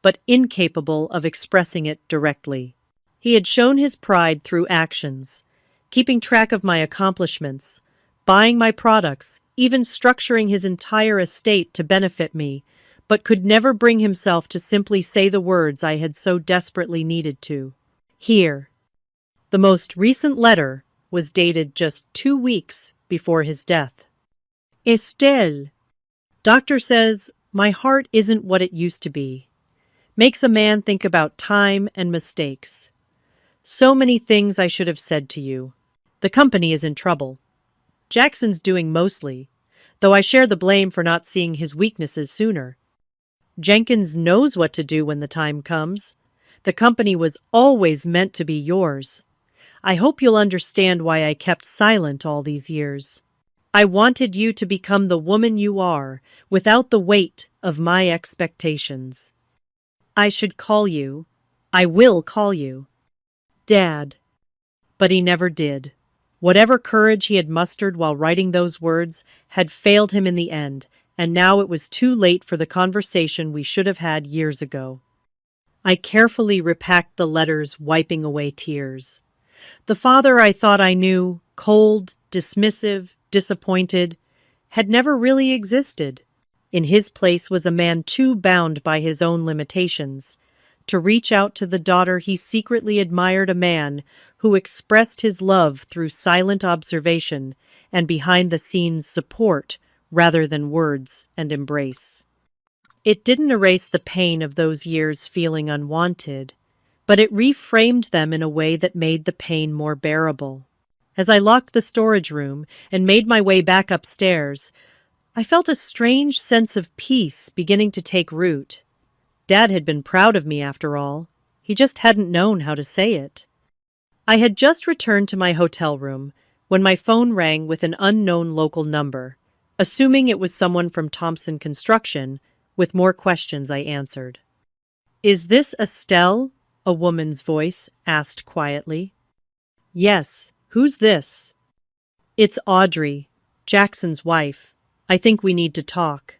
but incapable of expressing it directly. He had shown his pride through actions, keeping track of my accomplishments, buying my products, even structuring his entire estate to benefit me, but could never bring himself to simply say the words I had so desperately needed to. Here. The most recent letter was dated just 2 weeks before his death. Estelle. Doctor says, my heart isn't what it used to be. Makes a man think about time and mistakes. So many things I should have said to you. The company is in trouble. Jackson's doing mostly, though I share the blame for not seeing his weaknesses sooner. Jenkins knows what to do when the time comes. The company was always meant to be yours. I hope you'll understand why I kept silent all these years. I wanted you to become the woman you are, without the weight of my expectations. I should call you. I will call you. Dad. But he never did. Whatever courage he had mustered while writing those words had failed him in the end, and now it was too late for the conversation we should have had years ago. I carefully repacked the letters, wiping away tears. The father I thought I knew, cold, dismissive, disappointed, had never really existed. In his place was a man too bound by his own limitations to reach out to the daughter he secretly admired, a man who expressed his love through silent observation and behind-the-scenes support rather than words and embrace. It didn't erase the pain of those years feeling unwanted, but it reframed them in a way that made the pain more bearable. As I locked the storage room and made my way back upstairs, I felt a strange sense of peace beginning to take root. Dad had been proud of me after all. He just hadn't known how to say it. I had just returned to my hotel room when my phone rang with an unknown local number. Assuming it was someone from Thompson Construction, with more questions I answered. Is this Estelle? A woman's voice asked quietly. Yes, who's this? It's Audrey, Jackson's wife. I think we need to talk.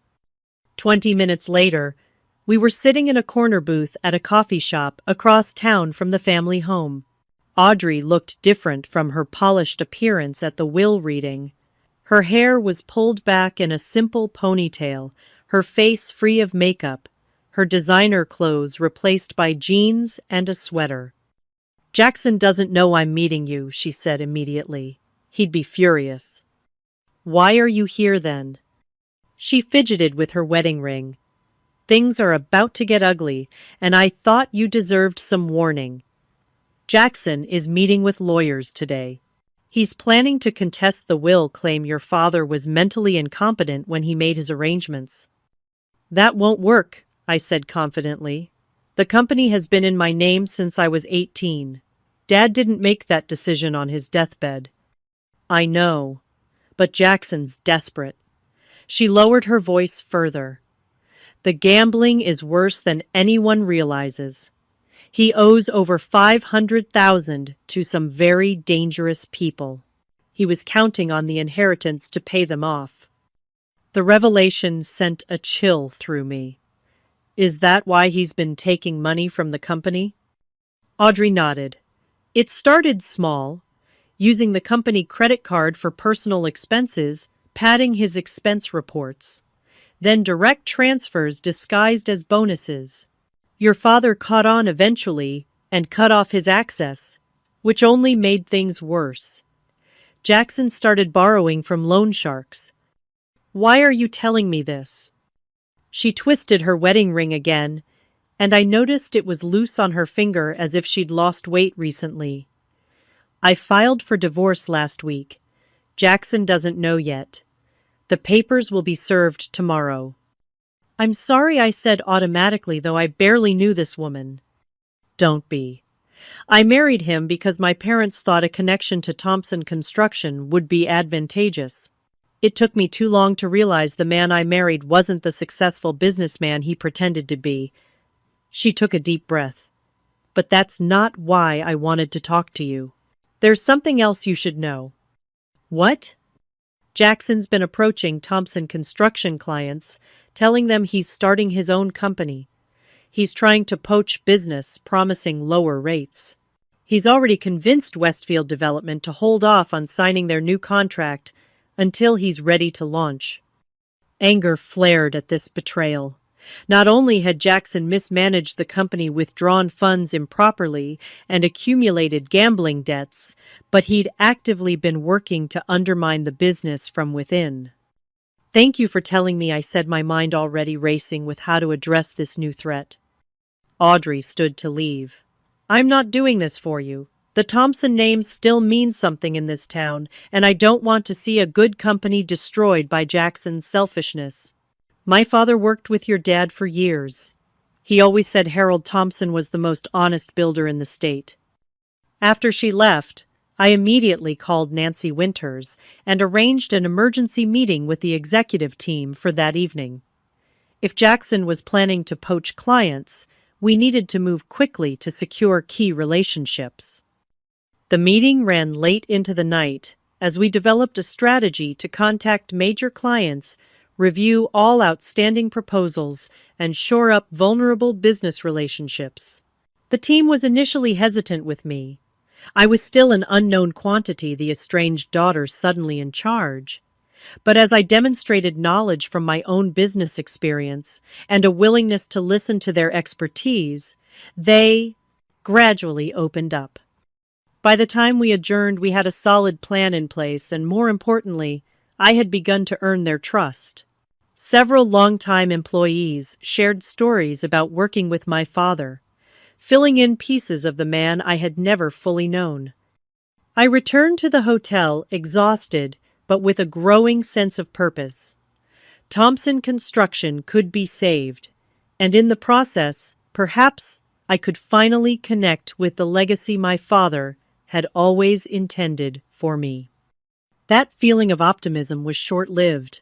20 minutes later, we were sitting in a corner booth at a coffee shop across town from the family home. Audrey looked different from her polished appearance at the will reading. Her hair was pulled back in a simple ponytail, her face free of makeup, her designer clothes replaced by jeans and a sweater. Jackson doesn't know I'm meeting you, she said immediately. He'd be furious. Why are you here then? She fidgeted with her wedding ring. Things are about to get ugly, and I thought you deserved some warning. Jackson is meeting with lawyers today. He's planning to contest the will, claim your father was mentally incompetent when he made his arrangements. That won't work, I said confidently. The company has been in my name since I was 18. Dad didn't make that decision on his deathbed. I know, but Jackson's desperate. She lowered her voice further. The gambling is worse than anyone realizes. He owes over $500,000 to some very dangerous people. He was counting on the inheritance to pay them off. The revelation sent a chill through me. Is that why he's been taking money from the company? Audrey nodded. It started small, using the company credit card for personal expenses, padding his expense reports. Then direct transfers disguised as bonuses. Your father caught on eventually and cut off his access, which only made things worse. Jackson started borrowing from loan sharks. Why are you telling me this? She twisted her wedding ring again, and I noticed it was loose on her finger as if she'd lost weight recently. I filed for divorce last week. Jackson doesn't know yet. The papers will be served tomorrow. I'm sorry, I said automatically, though I barely knew this woman. Don't be. I married him because my parents thought a connection to Thompson Construction would be advantageous. It took me too long to realize the man I married wasn't the successful businessman he pretended to be. She took a deep breath. But that's not why I wanted to talk to you. There's something else you should know. What? Jackson's been approaching Thompson Construction clients, telling them he's starting his own company. He's trying to poach business, promising lower rates. He's already convinced Westfield Development to hold off on signing their new contract until he's ready to launch. Anger flared at this betrayal. Not only had Jackson mismanaged the company, withdrawn funds improperly, and accumulated gambling debts, but he'd actively been working to undermine the business from within. "Thank you for telling me," I said, my mind already racing with how to address this new threat. Audrey stood to leave. "I'm not doing this for you. The Thompson name still means something in this town, and I don't want to see a good company destroyed by Jackson's selfishness. My father worked with your dad for years. He always said Harold Thompson was the most honest builder in the state." After she left, I immediately called Nancy Winters and arranged an emergency meeting with the executive team for that evening. If Jackson was planning to poach clients, we needed to move quickly to secure key relationships. The meeting ran late into the night as we developed a strategy to contact major clients, review all outstanding proposals, and shore up vulnerable business relationships. The team was initially hesitant with me. I was still an unknown quantity, the estranged daughter suddenly in charge. But as I demonstrated knowledge from my own business experience and a willingness to listen to their expertise, they gradually opened up. By the time we adjourned, we had a solid plan in place, and more importantly, I had begun to earn their trust. Several longtime employees shared stories about working with my father, filling in pieces of the man I had never fully known. I returned to the hotel exhausted, but with a growing sense of purpose. Thompson Construction could be saved, and in the process, perhaps I could finally connect with the legacy my father had always intended for me. That feeling of optimism was short-lived.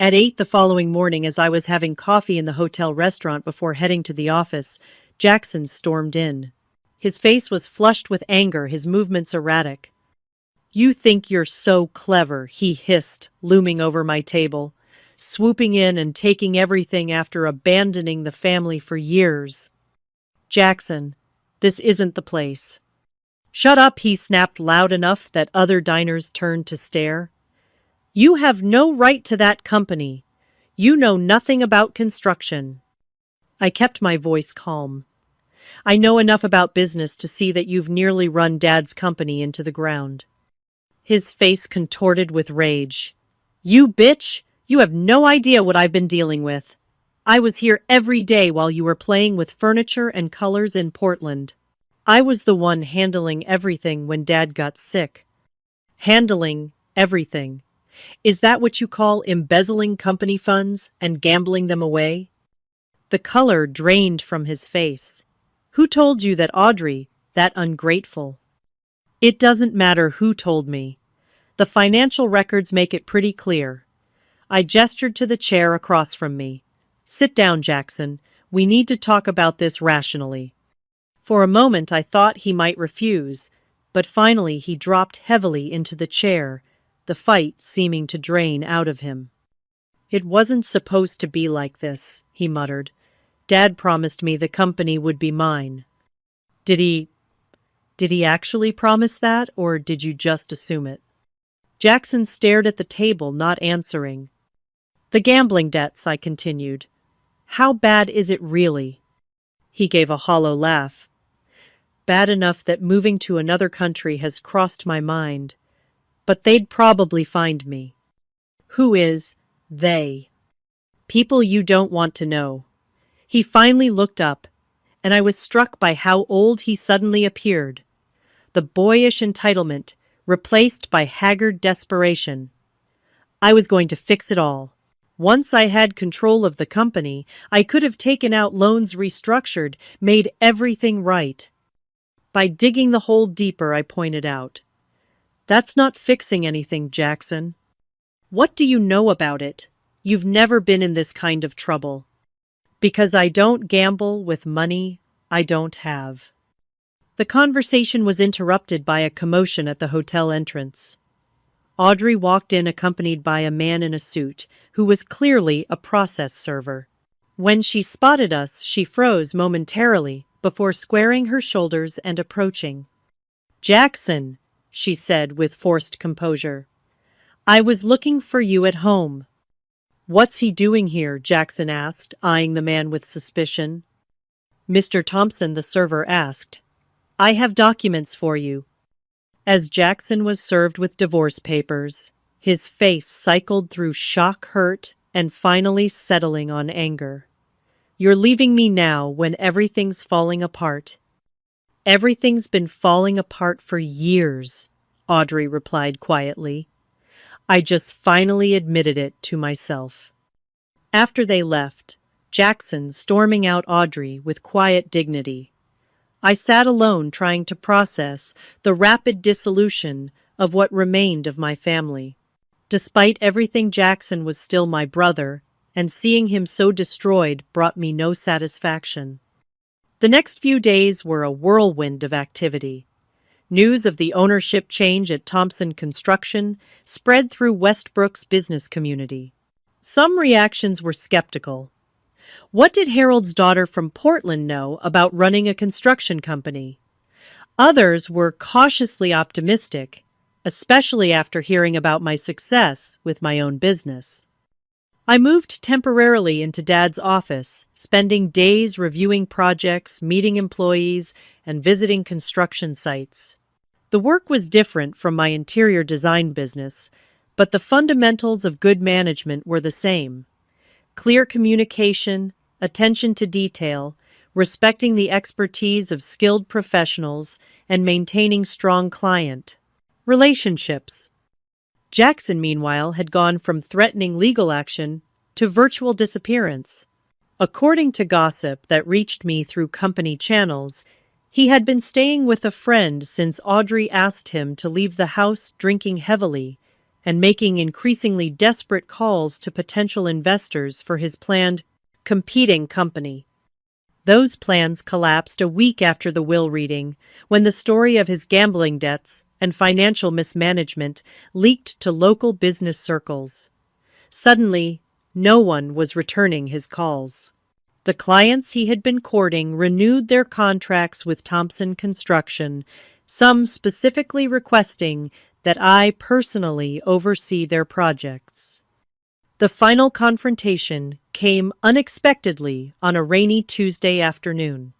At 8 the following morning, as I was having coffee in the hotel restaurant before heading to the office, Jackson stormed in. His face was flushed with anger, his movements erratic. "You think you're so clever," he hissed, looming over my table, swooping in and taking everything after abandoning the family for years. "Jackson, this isn't the place." "Shut up," he snapped loud enough that other diners turned to stare. "You have no right to that company. You know nothing about construction." I kept my voice calm. "I know enough about business to see that you've nearly run Dad's company into the ground." His face contorted with rage. "You bitch! You have no idea what I've been dealing with. I was here every day while you were playing with furniture and colors in Portland. I was the one handling everything when Dad got sick." "Handling everything? Is that what you call embezzling company funds and gambling them away?" The color drained from his face. "Who told you that, Audrey, that ungrateful?" "It doesn't matter who told me. The financial records make it pretty clear." I gestured to the chair across from me. "Sit down, Jackson. We need to talk about this rationally." For a moment I thought he might refuse, but finally he dropped heavily into the chair, the fight seeming to drain out of him. "It wasn't supposed to be like this," he muttered. "Dad promised me the company would be mine." Did he actually promise that, or did you just assume it?" Jackson stared at the table, not answering. "The gambling debts," I continued. "How bad is it really?" He gave a hollow laugh. "Bad enough that moving to another country has crossed my mind. But they'd probably find me." "Who is they?" "People you don't want to know." He finally looked up, and I was struck by how old he suddenly appeared. The boyish entitlement replaced by haggard desperation. I was going to fix it all. Once I had control of the company, I could have taken out loans, restructured, made everything right. By digging the hole deeper, I pointed out. "That's not fixing anything, Jackson." "What do you know about it? You've never been in this kind of trouble." "Because I don't gamble with money I don't have." The conversation was interrupted by a commotion at the hotel entrance. Audrey walked in accompanied by a man in a suit, who was clearly a process server. When she spotted us, she froze momentarily before squaring her shoulders and approaching. "Jackson," she said with forced composure. I was looking for you at home. What's he doing here? Jackson asked, eyeing the man with suspicion. Mr. Thompson, the server asked. I have documents for you. As Jackson was served with divorce papers, his face cycled through shock, hurt, and finally settling on anger. You're leaving me now when everything's falling apart. Everything's been falling apart for years, Audrey replied quietly. I just finally admitted it to myself. After they left, Jackson storming out Audrey with quiet dignity. I sat alone trying to process the rapid dissolution of what remained of my family. Despite everything, Jackson was still my brother, and seeing him so destroyed brought me no satisfaction. The next few days were a whirlwind of activity. News of the ownership change at Thompson Construction spread through Westbrook's business community. Some reactions were skeptical. What did Harold's daughter from Portland know about running a construction company? Others were cautiously optimistic, especially after hearing about my success with my own business. I moved temporarily into Dad's office, spending days reviewing projects, meeting employees, and visiting construction sites. The work was different from my interior design business, but the fundamentals of good management were the same. Clear communication, attention to detail, respecting the expertise of skilled professionals, and maintaining strong client relationships. Jackson, meanwhile, had gone from threatening legal action to virtual disappearance. According to gossip that reached me through company channels, he had been staying with a friend since Audrey asked him to leave the house, drinking heavily and making increasingly desperate calls to potential investors for his planned competing company. Those plans collapsed a week after the will reading, when the story of his gambling debts and financial mismanagement leaked to local business circles. Suddenly, no one was returning his calls. The clients he had been courting renewed their contracts with Thompson Construction, some specifically requesting that I personally oversee their projects. The final confrontation came unexpectedly on a rainy Tuesday afternoon.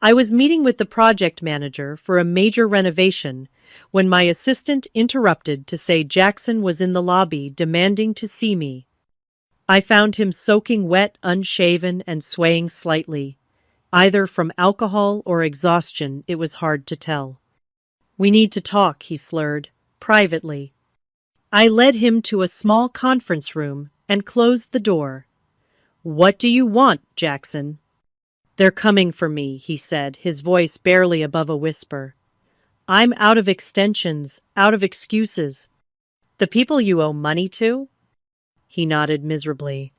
I was meeting with the project manager for a major renovation when my assistant interrupted to say Jackson was in the lobby demanding to see me. I found him soaking wet, unshaven, and swaying slightly. Either from alcohol or exhaustion, it was hard to tell. We need to talk, he slurred, privately. I led him to a small conference room and closed the door. What do you want, Jackson? They're coming for me, he said, his voice barely above a whisper. I'm out of extensions, out of excuses. The people you owe money to? He nodded miserably.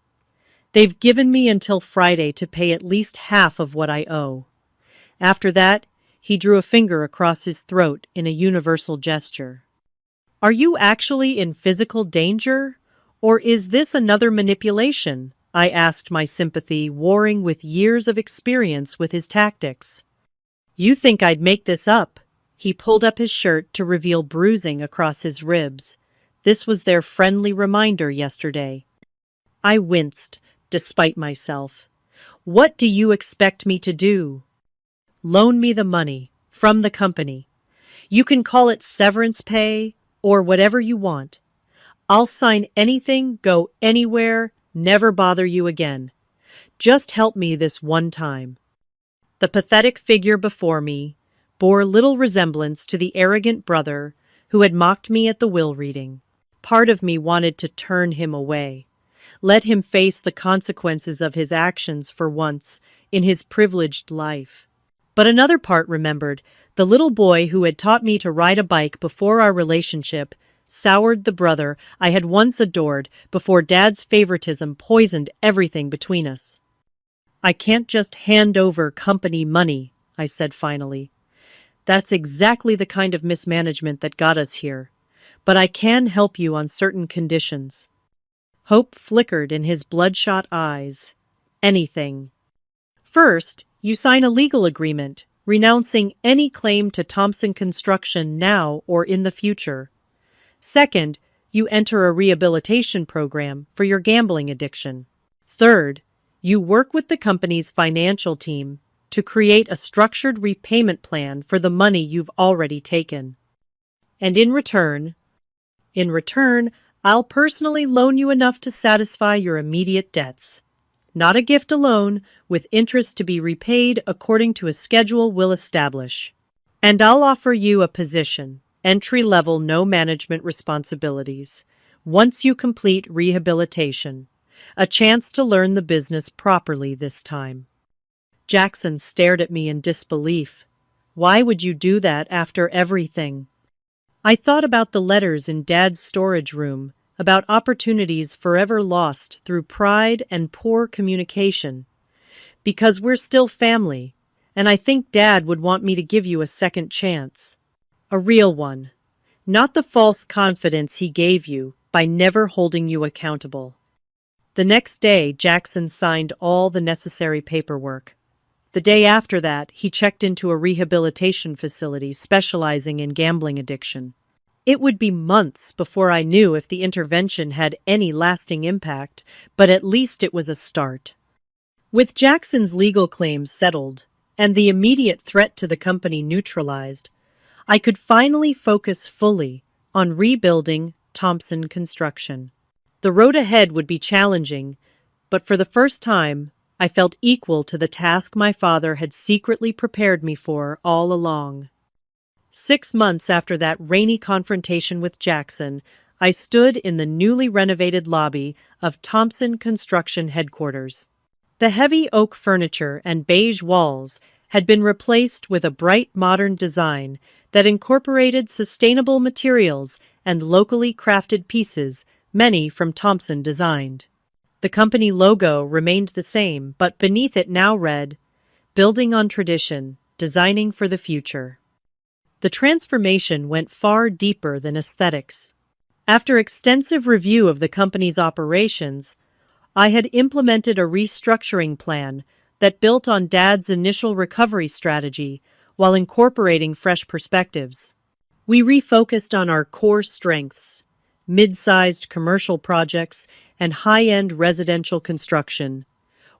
They've given me until Friday to pay at least half of what I owe. After that, he drew a finger across his throat in a universal gesture. Are you actually in physical danger? Or is this another manipulation? I asked, my sympathy warring with years of experience with his tactics. You think I'd make this up? He pulled up his shirt to reveal bruising across his ribs. This was their friendly reminder yesterday. I winced, despite myself. What do you expect me to do? Loan me the money, from the company. You can call it severance pay, or whatever you want. I'll sign anything, go anywhere, never bother you again. Just help me this one time. The pathetic figure before me bore little resemblance to the arrogant brother who had mocked me at the will reading. Part of me wanted to turn him away, let him face the consequences of his actions for once in his privileged life. But another part remembered the little boy who had taught me to ride a bike before our relationship soured the brother I had once adored before Dad's favoritism poisoned everything between us. I can't just hand over company money, I said finally. That's exactly the kind of mismanagement that got us here. But I can help you on certain conditions. Hope flickered in his bloodshot eyes. Anything. First, you sign a legal agreement, renouncing any claim to Thompson Construction now or in the future. Second, you enter a rehabilitation program for your gambling addiction. Third, you work with the company's financial team to create a structured repayment plan for the money you've already taken. And in return, I'll personally loan you enough to satisfy your immediate debts. Not a gift alone, with interest to be repaid according to a schedule we'll establish. And I'll offer you a position, entry-level, no management responsibilities, once you complete rehabilitation. A chance to learn the business properly this time. Jackson stared at me in disbelief. Why would you do that after everything? I thought about the letters in Dad's storage room, about opportunities forever lost through pride and poor communication. Because we're still family, and I think Dad would want me to give you a second chance. A real one. Not the false confidence he gave you by never holding you accountable. The next day, Jackson signed all the necessary paperwork. The day after that, he checked into a rehabilitation facility specializing in gambling addiction. It would be months before I knew if the intervention had any lasting impact, but at least it was a start. With Jackson's legal claims settled and the immediate threat to the company neutralized, I could finally focus fully on rebuilding Thompson Construction. The road ahead would be challenging, but for the first time, I felt equal to the task my father had secretly prepared me for all along. 6 months after that rainy confrontation with Jackson, I stood in the newly renovated lobby of Thompson Construction headquarters. The heavy oak furniture and beige walls had been replaced with a bright modern design that incorporated sustainable materials and locally crafted pieces, many from Thompson designed. The company logo remained the same, but beneath it now read, "Building on Tradition, Designing for the Future." The transformation went far deeper than aesthetics. After extensive review of the company's operations, I had implemented a restructuring plan that built on Dad's initial recovery strategy while incorporating fresh perspectives. We refocused on our core strengths, mid-sized commercial projects and high-end residential construction,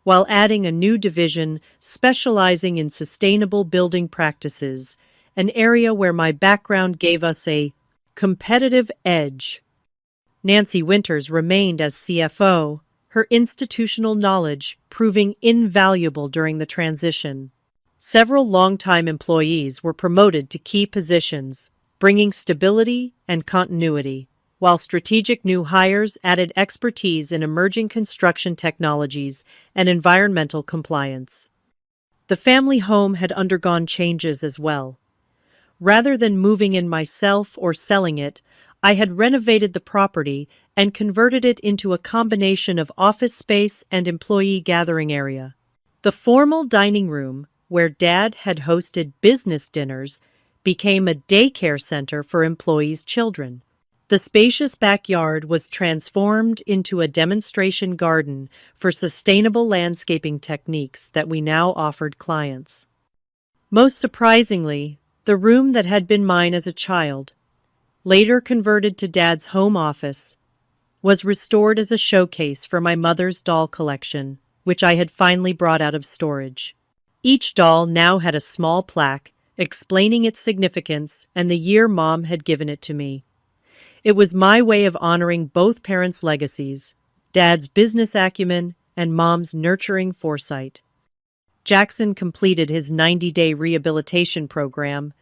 while adding a new division specializing in sustainable building practices, an area where my background gave us a competitive edge. Nancy Winters remained as CFO, her institutional knowledge proving invaluable during the transition. Several longtime employees were promoted to key positions, bringing stability and continuity, while strategic new hires added expertise in emerging construction technologies and environmental compliance. The family home had undergone changes as well. Rather than moving in myself or selling it, I had renovated the property and converted it into a combination of office space and employee gathering area. The formal dining room, where Dad had hosted business dinners, became a daycare center for employees' children. The spacious backyard was transformed into a demonstration garden for sustainable landscaping techniques that we now offered clients. Most surprisingly, the room that had been mine as a child, later converted to Dad's home office, was restored as a showcase for my mother's doll collection, which I had finally brought out of storage. Each doll now had a small plaque explaining its significance and the year Mom had given it to me. It was my way of honoring both parents' legacies, Dad's business acumen and Mom's nurturing foresight. Jackson completed his 90-day rehabilitation program,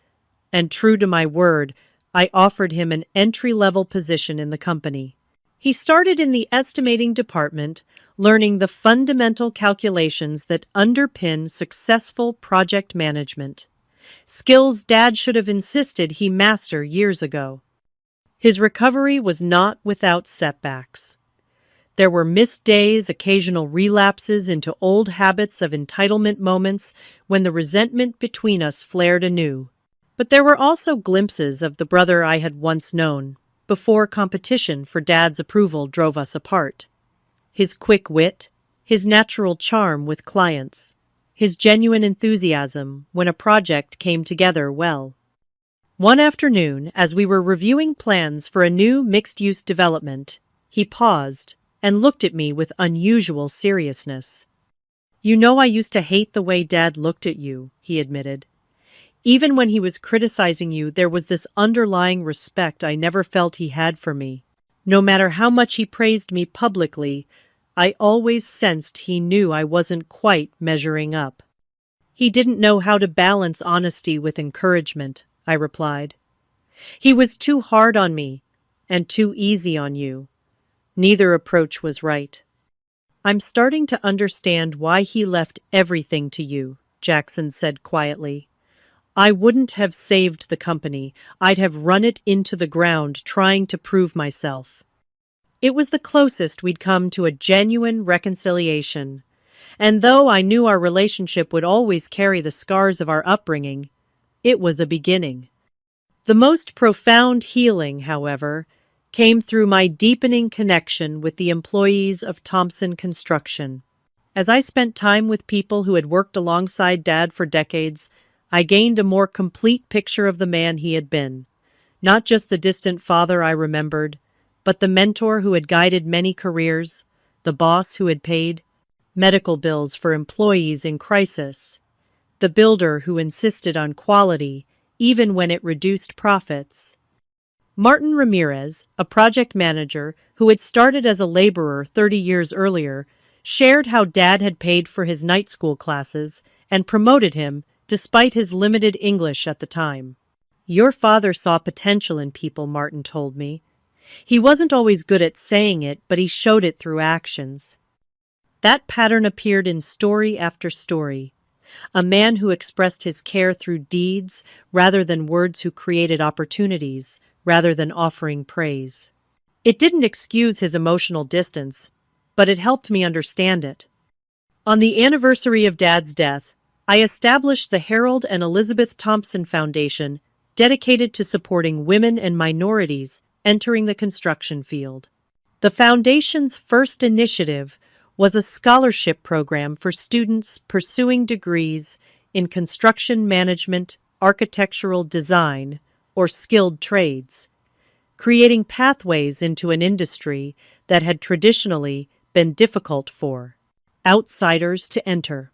and true to my word, I offered him an entry-level position in the company. He started in the estimating department, learning the fundamental calculations that underpin successful project management, skills Dad should have insisted he master years ago. His recovery was not without setbacks. There were missed days, occasional relapses into old habits of entitlement moments when the resentment between us flared anew. But there were also glimpses of the brother I had once known, before competition for Dad's approval drove us apart. His quick wit, his natural charm with clients, his genuine enthusiasm when a project came together well. One afternoon, as we were reviewing plans for a new mixed-use development, he paused and looked at me with unusual seriousness. "You know, I used to hate the way Dad looked at you," he admitted. "Even when he was criticizing you, there was this underlying respect I never felt he had for me. No matter how much he praised me publicly, I always sensed he knew I wasn't quite measuring up." "He didn't know how to balance honesty with encouragement," I replied. "He was too hard on me and too easy on you. Neither approach was right." "I'm starting to understand why he left everything to you," Jackson said quietly. "I wouldn't have saved the company. I'd have run it into the ground trying to prove myself." It was the closest we'd come to a genuine reconciliation. And though I knew our relationship would always carry the scars of our upbringing, it was a beginning. The most profound healing, however, came through my deepening connection with the employees of Thompson Construction. As I spent time with people who had worked alongside Dad for decades, I gained a more complete picture of the man he had been. Not just the distant father I remembered, but the mentor who had guided many careers, the boss who had paid medical bills for employees in crisis, the builder who insisted on quality even when it reduced profits. Martin Ramirez, a project manager who had started as a laborer 30 years earlier, shared how Dad had paid for his night school classes and promoted him despite his limited English at the time. "Your father saw potential in people," Martin told me. "He wasn't always good at saying it, but he showed it through actions." That pattern appeared in story after story. A man who expressed his care through deeds rather than words, who created opportunities rather than offering praise. It didn't excuse his emotional distance, but it helped me understand it. On the anniversary of Dad's death, I established the Harold and Elizabeth Thompson Foundation, dedicated to supporting women and minorities entering the construction field. The foundation's first initiative was a scholarship program for students pursuing degrees in construction management, architectural design, or skilled trades, creating pathways into an industry that had traditionally been difficult for outsiders to enter.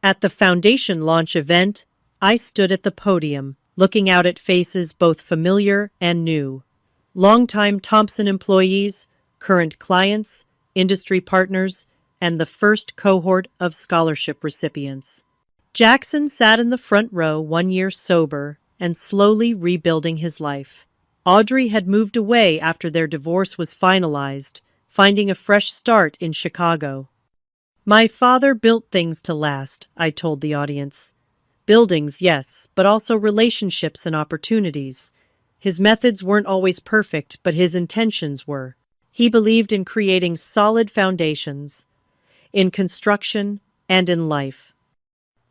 At the foundation launch event, I stood at the podium, looking out at faces both familiar and new. Longtime Thompson employees, current clients, industry partners, and the first cohort of scholarship recipients. Jackson sat in the front row, 1 year sober and slowly rebuilding his life. Audrey had moved away after their divorce was finalized, finding a fresh start in Chicago. "My father built things to last," I told the audience. "Buildings, yes, but also relationships and opportunities. His methods weren't always perfect, but his intentions were. He believed in creating solid foundations, in construction and in life."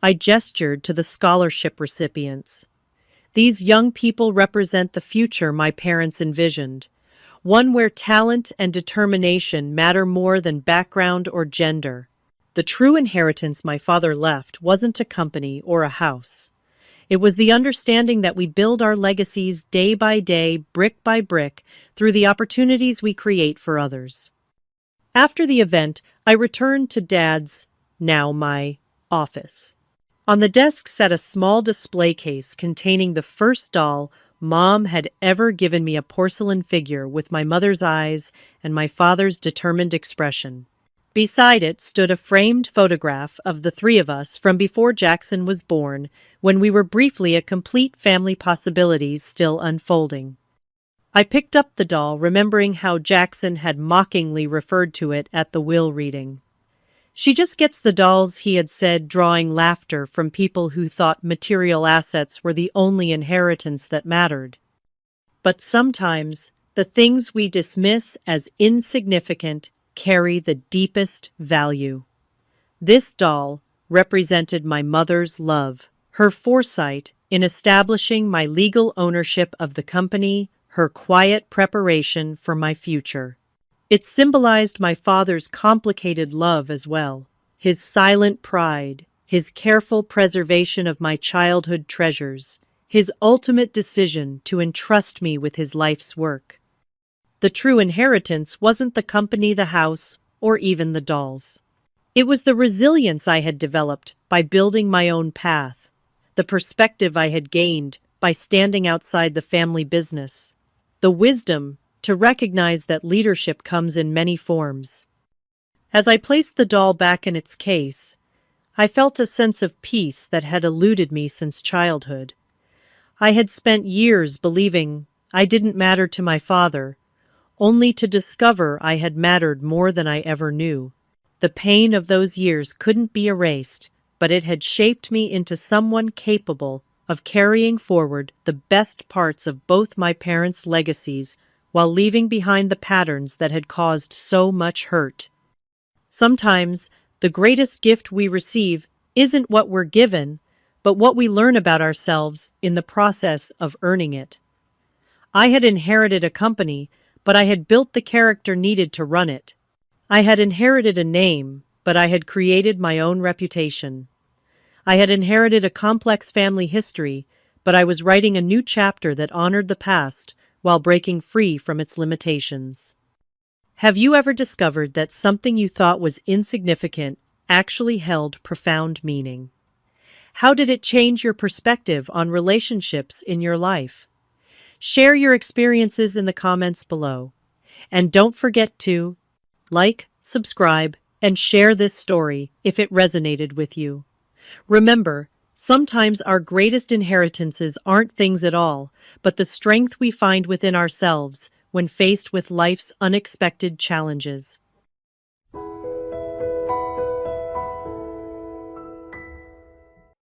I gestured to the scholarship recipients. These young people represent the future my parents envisioned, one where talent and determination matter more than background or gender. The true inheritance my father left wasn't a company or a house. It was the understanding that we build our legacies day by day, brick by brick, through the opportunities we create for others. After the event, I returned to Dad's, now my, office. On the desk sat a small display case containing the first doll Mom had ever given me, a porcelain figure with my mother's eyes and my father's determined expression. Beside it stood a framed photograph of the three of us from before Jackson was born, when we were briefly a complete family, possibilities still unfolding. I picked up the doll, remembering how Jackson had mockingly referred to it at the will reading. "She just gets the dolls," he had said, drawing laughter from people who thought material assets were the only inheritance that mattered. But sometimes the things we dismiss as insignificant carry the deepest value. This doll represented my mother's love, her foresight in establishing my legal ownership of the company, her quiet preparation for my future. It symbolized my father's complicated love as well, his silent pride, his careful preservation of my childhood treasures, his ultimate decision to entrust me with his life's work. The true inheritance wasn't the company, the house, or even the dolls. It was the resilience I had developed by building my own path, the perspective I had gained by standing outside the family business, the wisdom to recognize that leadership comes in many forms. As I placed the doll back in its case, I felt a sense of peace that had eluded me since childhood. I had spent years believing I didn't matter to my father, only to discover I had mattered more than I ever knew. The pain of those years couldn't be erased, but it had shaped me into someone capable of carrying forward the best parts of both my parents' legacies while leaving behind the patterns that had caused so much hurt. Sometimes, the greatest gift we receive isn't what we're given, but what we learn about ourselves in the process of earning it. I had inherited a company, but I had built the character needed to run it. I had inherited a name, but I had created my own reputation. I had inherited a complex family history, but I was writing a new chapter that honored the past while breaking free from its limitations. Have you ever discovered that something you thought was insignificant actually held profound meaning? How did it change your perspective on relationships in your life? Share your experiences in the comments below. And don't forget to like, subscribe, and share this story if it resonated with you. Remember, sometimes our greatest inheritances aren't things at all, but the strength we find within ourselves when faced with life's unexpected challenges.